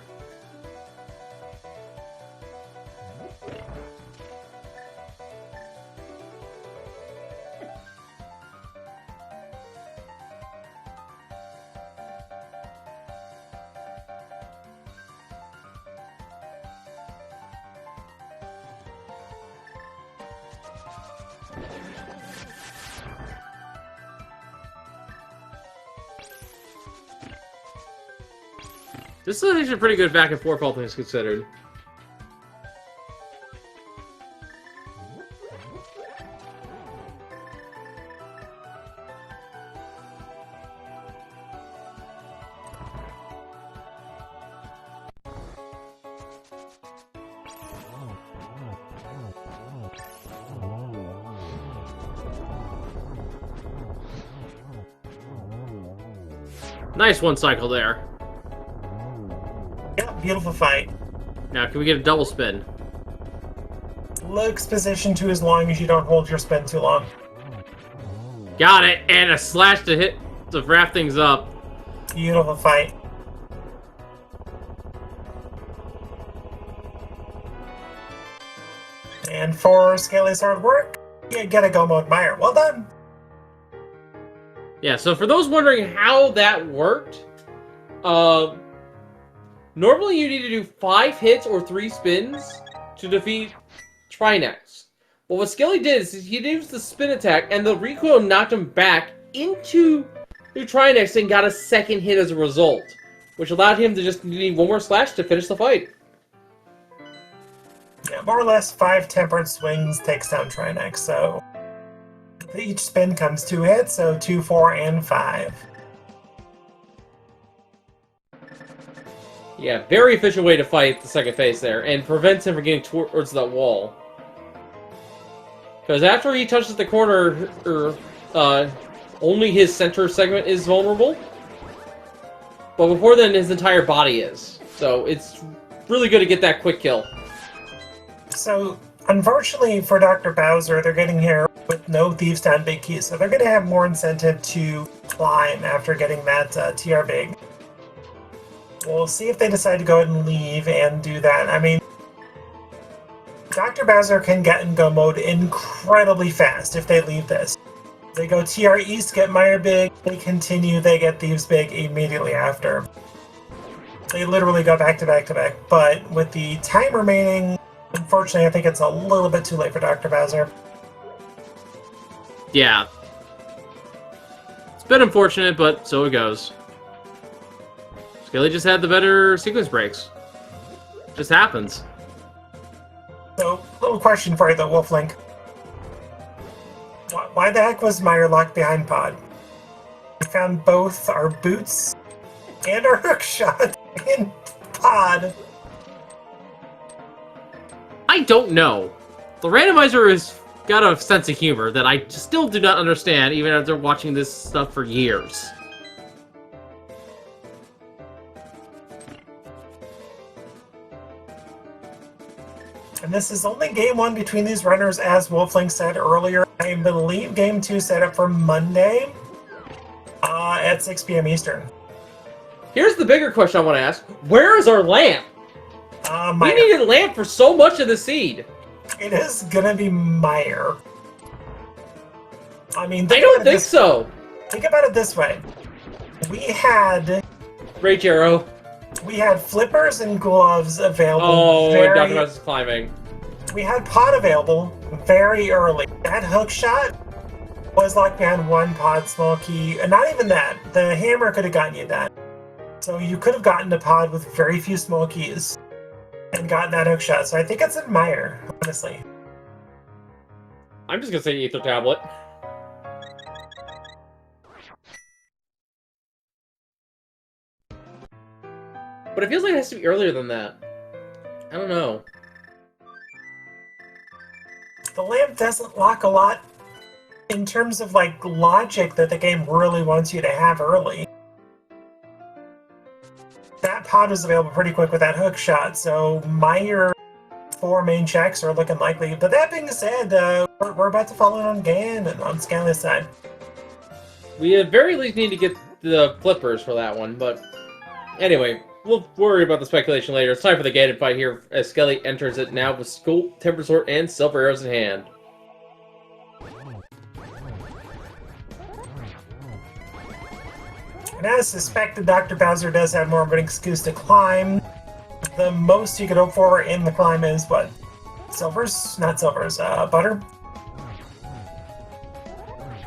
This is actually pretty good back and forth, all things considered. Nice one cycle there. Yeah, beautiful fight. Now, can we get a double spin? Looks positioned to as long as you don't hold your spin too long. Got it! And a slash to hit to wrap things up. Beautiful fight. And for Skele's hard work, you get a Go Mode Meyer. Well done! Yeah, so for those wondering how that worked, normally you need to do 5 hits or 3 spins to defeat Trinex. But what Skele did is he used the spin attack, and the recoil knocked him back into the Trinex and got a 2nd hit as a result, which allowed him to just need 1 more slash to finish the fight. Yeah, more or less 5 tempered swings takes down Trinex, so each spin comes 2 hits, so 2, 4, and 5. Yeah, very efficient way to fight the second phase there, and prevents him from getting towards that wall. Because after he touches the corner, only his center segment is vulnerable. But before then, his entire body is. So it's really good to get that quick kill. So, unfortunately for Dr. Bowser, they're getting here with no Thieves Town big keys, so they're going to have more incentive to climb after getting that TR big. We'll see if they decide to go ahead and leave and do that. I mean, Dr. Bowser can get in Go Mode incredibly fast if they leave this. They go TR East, get Meyer Big, they continue, they get Thieves Big immediately after. They literally go back to back to back, but with the time remaining, unfortunately, I think it's a little bit too late for Dr. Bowser. Yeah. It's a bit unfortunate, but so it goes. Skele just had the better sequence breaks. Just happens. So, little question for you though, Wolflink. Why the heck was Meyer locked behind Pod? We found both our boots and our hook shot in Pod. I don't know. The randomizer has got a sense of humor that I still do not understand, even after watching this stuff for years. And this is only game 1 between these runners, as Wolflink said earlier. I believe game 2 set up for Monday at 6 p.m. Eastern. Here's the bigger question I want to ask. Where is our lamp? We needed a lamp for so much of the seed. It is gonna be Meyer. I mean, I don't think so. Think about it this way. We had... Rage Arrow. We had flippers and gloves available. Oh, and Dr. Bowser's climbing. We had Pod available very early. That hook shot was locked behind one Pod small key. And not even that. The hammer could have gotten you that. So you could have gotten the Pod with very few small keys and gotten that hook shot. So I think it's in Meyer, honestly. I'm just going to say Ether Tablet. But it feels like it has to be earlier than that. I don't know. The lamp doesn't lock a lot in terms of, like, logic that the game really wants you to have early. That Pod was available pretty quick with that hook shot, so Meyer 4 main checks are looking likely. But that being said, we're about to follow on Gan and on Skele's side. We at very least need to get the flippers for that one, but anyway, we'll worry about the speculation later. It's time for the Ganon fight here as Skele enters it now with Skull, Temper Sword, and Silver Arrows in hand. And as suspected, Dr. Bowser does have more of an excuse to climb. The most you could hope for in the climb is what? Silvers? Not silvers, butter?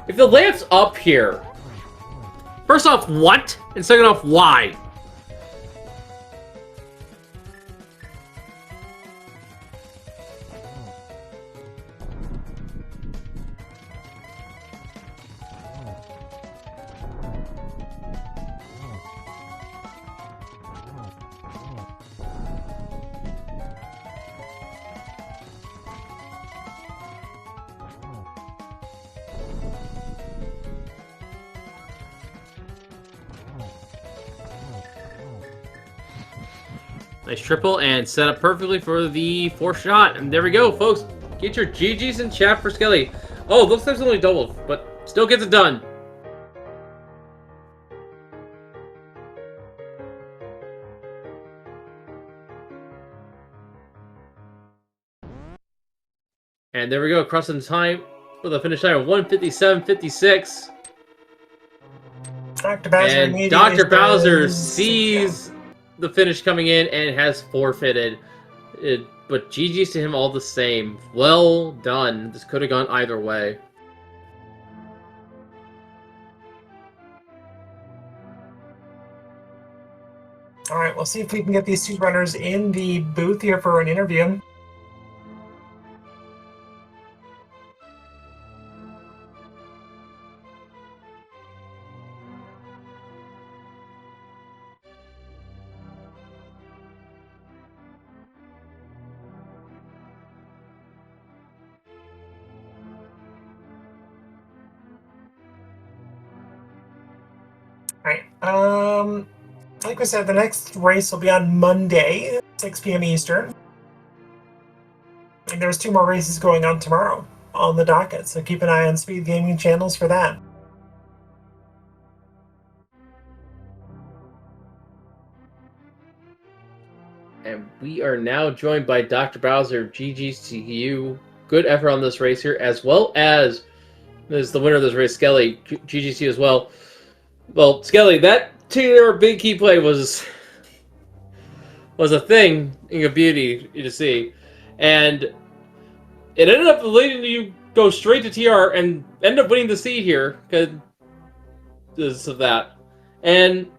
If the lamp's up here, first off, what? And second off, why? Nice triple and set up perfectly for the fourth shot. And there we go, folks. Get your GGs in chat for Skele. Oh, looks like it's only doubled, but still gets it done. And there we go, crossing time with a finish time of 1:57.56. Dr. Bowser and Dr. Bowser sees the finish coming in and has forfeited. But GG's to him all the same. Well done. This could have gone either way. Alright, we'll see if we can get these two runners in the booth here for an interview. Alright, like we said, the next race will be on Monday, 6 p.m. Eastern. And there's 2 more races going on tomorrow on the docket, so keep an eye on SpeedGaming channels for that. And we are now joined by Dr. Bowser. GG's to you. Good effort on this race here, as well as is the winner of this race, Skele, GGC as well. Well, Skele, that TR big key play was a thing in a beauty to see, and it ended up leading you go straight to TR and end up winning the C here because of that. And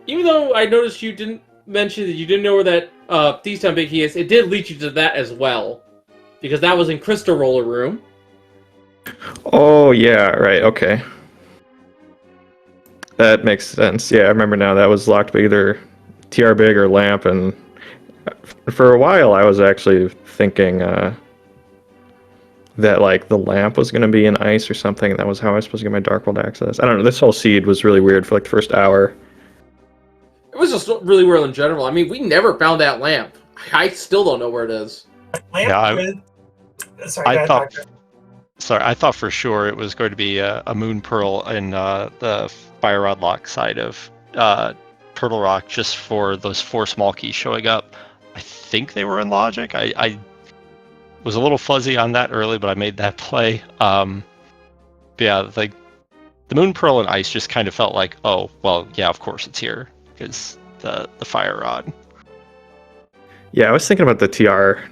even though I noticed you didn't mention that you didn't know where that D-Town big key is, it did lead you to that as well, because that was in Crystal Roller Room. Oh, yeah, right, okay. That makes sense. Yeah, I remember now. That was locked by either TR Big or Lamp, and for a while I was actually thinking that, like, the Lamp was going to be in Ice or something, and that was how I was supposed to get my Dark World access. I don't know, this whole seed was really weird for, like, the first hour. It was just really weird in general. I mean, we never found that lamp. I still don't know where it is. Lamp I thought for sure it was going to be a Moon Pearl in the Fire Rod Lock side of Turtle Rock, just for those 4 small keys showing up. I think they were in Logic. I was a little fuzzy on that early, but I made that play. But yeah, like the Moon Pearl and Ice just kind of felt like, oh, well, yeah, of course it's here, because the Fire Rod. Yeah, I was thinking about the TR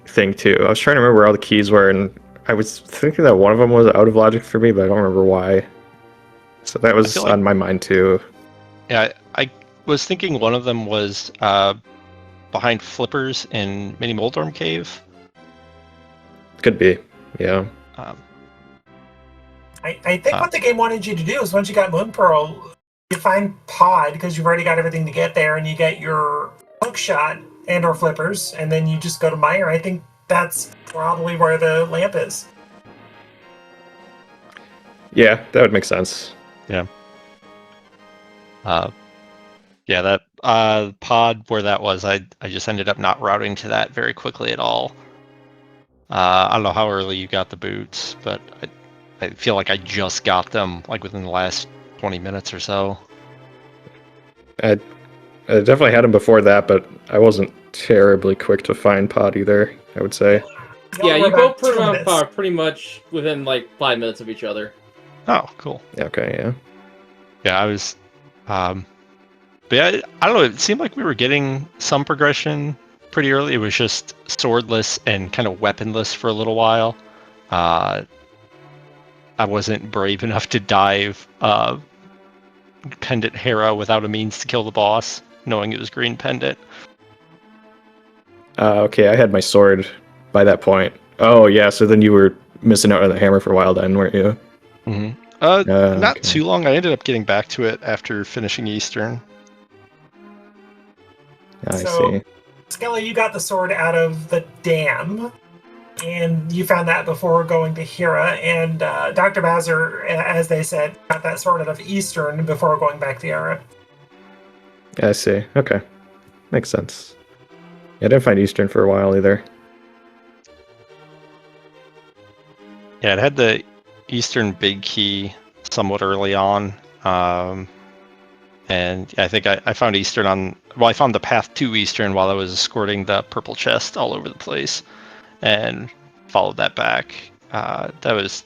thing too. I was trying to remember where all the keys were, and I was thinking that one of them was out of Logic for me, but I don't remember why. So that was on my mind too. Yeah, I was thinking one of them was behind Flippers in Mini Moldorm Cave. Could be, yeah. I think what the game wanted you to do is once you got Moon Pearl, you find Pod, because you've already got everything to get there, and you get your hook shot and or Flippers, and then you just go to Meyer. I think that's probably where the lamp is. Yeah, that would make sense. Yeah. Yeah, that pod where that was, I just ended up not routing to that very quickly at all. I don't know how early you got the boots, but I feel like I just got them like within the last 20 minutes or so. I definitely had them before that, but I wasn't terribly quick to find Pod either, I would say. Yeah, you both put them on par pretty much within like 5 minutes of each other. Oh, cool. Okay, yeah. Yeah, I was... but yeah, I don't know, it seemed like we were getting some progression pretty early. It was just swordless and kind of weaponless for a little while. I wasn't brave enough to dive Pendant Hera without a means to kill the boss, knowing it was green Pendant. Okay, I had my sword by that point. Oh, yeah, so then you were missing out on the hammer for a while then, weren't you? Mm-hmm. Not too long. I ended up getting back to it after finishing Eastern. I see. Skele, you got the sword out of the dam, and you found that before going to Hera, and Dr. Bowser, as they said, got that sword out of Eastern before going back to Hera. I see. Okay. Makes sense. Yeah, I didn't find Eastern for a while either. Yeah, it had the Eastern big key somewhat early on. And I think I found Eastern on... Well, I found the path to Eastern while I was escorting the purple chest all over the place. And followed that back. That was...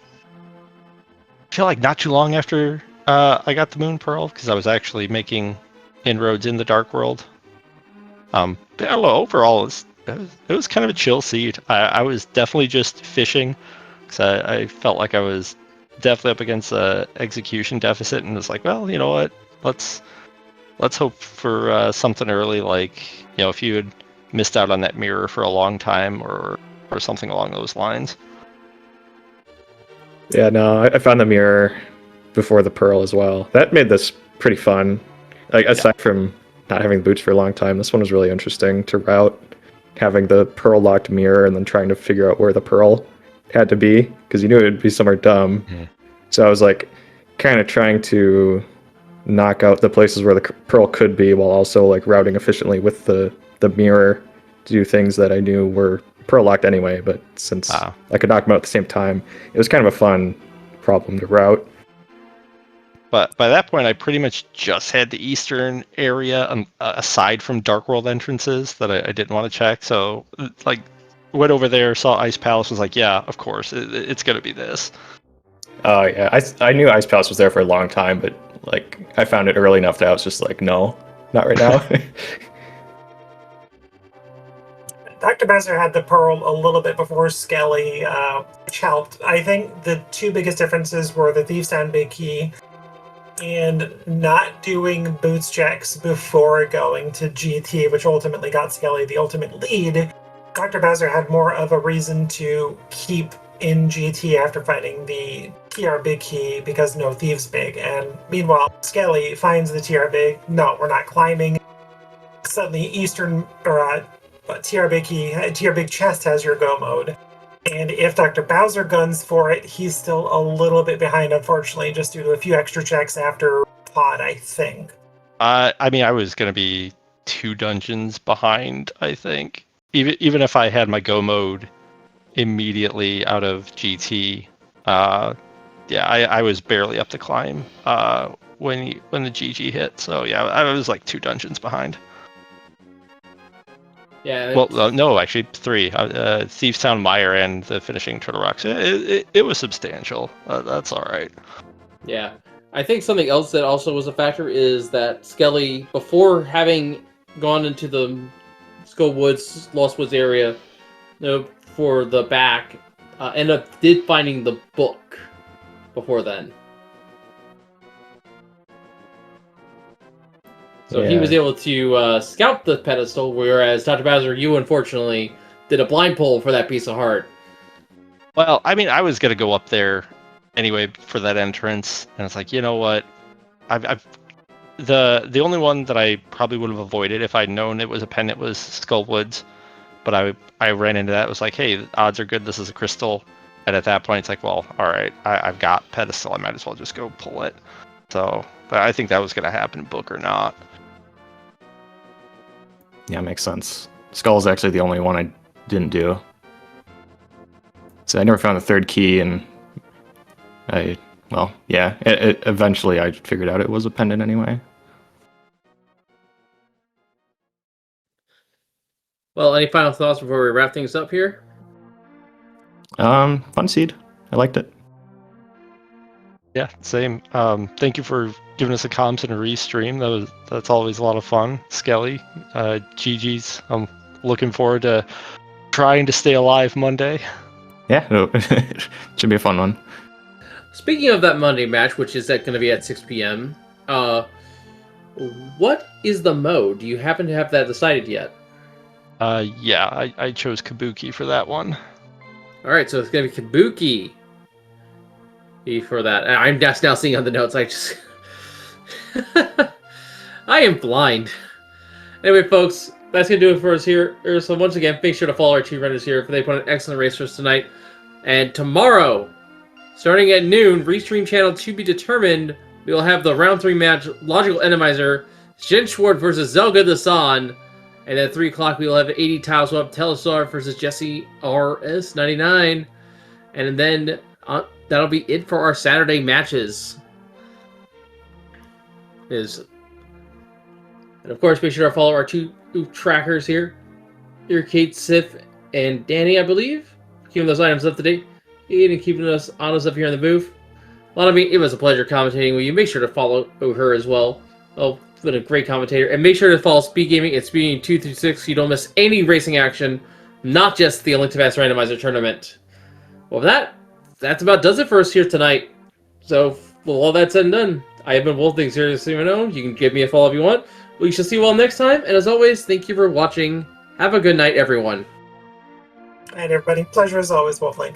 I feel like not too long after I got the Moon Pearl, because I was actually making inroads in the Dark World. But I don't know, overall, it was kind of a chill seed. I was definitely just fishing, because I felt like I was definitely up against an execution deficit, and was like, well, you know what, let's hope for something early, like, you know, if you had missed out on that mirror for a long time, or something along those lines. Yeah, no, I found the mirror before the Pearl as well. That made this pretty fun. Like, aside from not having boots for a long time, this one was really interesting to route, having the Pearl locked mirror and then trying to figure out where the Pearl had to be, because you knew it would be somewhere dumb. Mm-hmm. So I was like kind of trying to knock out the places where the Pearl could be while also like routing efficiently with the mirror to do things that I knew were Pearl locked anyway, but since I could knock them out at the same time, it was kind of a fun problem to route. But by that point, I pretty much just had the Eastern area, aside from Dark World entrances, that I didn't want to check. So, like, went over there, saw Ice Palace, was like, yeah, of course, it's going to be this. Oh yeah, I knew Ice Palace was there for a long time, but like I found it early enough that I was just like, no, not right now. Dr. Bowser had the Pearl a little bit before Skele, which helped. I think the two biggest differences were the Thief's Sound Big Key and not doing boots checks before going to GT, which ultimately got Skele the ultimate lead. Dr. Bowser had more of a reason to keep in GT after finding the TR Big Key because no Thieves Big. And meanwhile, Skele finds the TR Big. No, we're not climbing. Suddenly, Eastern or TR Big Key, TR Big Chest has your go mode. And if Dr. Bowser guns for it, he's still a little bit behind, unfortunately, just due to a few extra checks after Pod, I think. I mean, I was going to be 2 dungeons behind, I think. Even if I had my go mode immediately out of GT, yeah, I was barely up the climb when the GG hit. So yeah, I was like 2 dungeons behind. Yeah. Well, no, actually 3. Thief's Town, Mire, and the finishing Turtle Rocks. It was substantial. That's all right. Yeah. I think something else that also was a factor is that Skele, before having gone into the Skull Woods, Lost Woods area, for the back, did finding the book before then. So he was able to scout the pedestal, whereas Dr. Bowser, you unfortunately did a blind pull for that piece of heart. Well, I mean, I was gonna go up there anyway for that entrance, and it's like, you know what, the only one that I probably would have avoided if I'd known it was a pendant was Skull Woods, but I ran into that. It was like, hey, the odds are good. This is a crystal, and at that point, it's like, well, all right, I've got pedestal. I might as well just go pull it. So, but I think that was gonna happen, book or not. Yeah, makes sense. Skull is actually the only one I didn't do. So I never found the 3rd key, and eventually I figured out it was a pendant anyway. Well, any final thoughts before we wrap things up here? Fun seed. I liked it. Yeah, same. Thank you for giving us a comms and a restream. That's always a lot of fun. Skele, GG's. I'm looking forward to trying to stay alive Monday. Yeah, no, should be a fun one. Speaking of that Monday match, which is going to be at 6 p.m., what is the mode? Do you happen to have that decided yet? Yeah, I chose Kabuki for that one. All right, so it's going to be Kabuki for that. I'm just now seeing on the notes. I am blind. Anyway, folks, that's going to do it for us here. So once again, make sure to follow our 2 runners here, for they put an excellent race for us tonight. And tomorrow, starting at noon, Restream channel to be determined, we will have the round 3 match, Logical Enemizer, Jen Schwartz versus Zelga the San. And at 3 o'clock, we will have 80 Tile Swap, Telestar versus Jesse RS99. And then that'll be it for our Saturday matches. And of course, make sure to follow our 2 trackers here. Here, Kate, Sif, and Danny, I believe. Keeping those items up to date. And keeping us honest up here in the booth. It was a pleasure commentating with you. Make sure to follow her as well. Oh, been a great commentator. And make sure to follow SpeedGaming at SpeedGaming 236 so you don't miss any racing action, not just the Olympic Fast Randomizer tournament. Well, that about does it for us here tonight. So, with all that said and done, I have been Wolf. Things here to know. You can give me a follow if you want. We shall see you all next time. And as always, thank you for watching. Have a good night, everyone. And everybody, pleasure as always, Wolflink.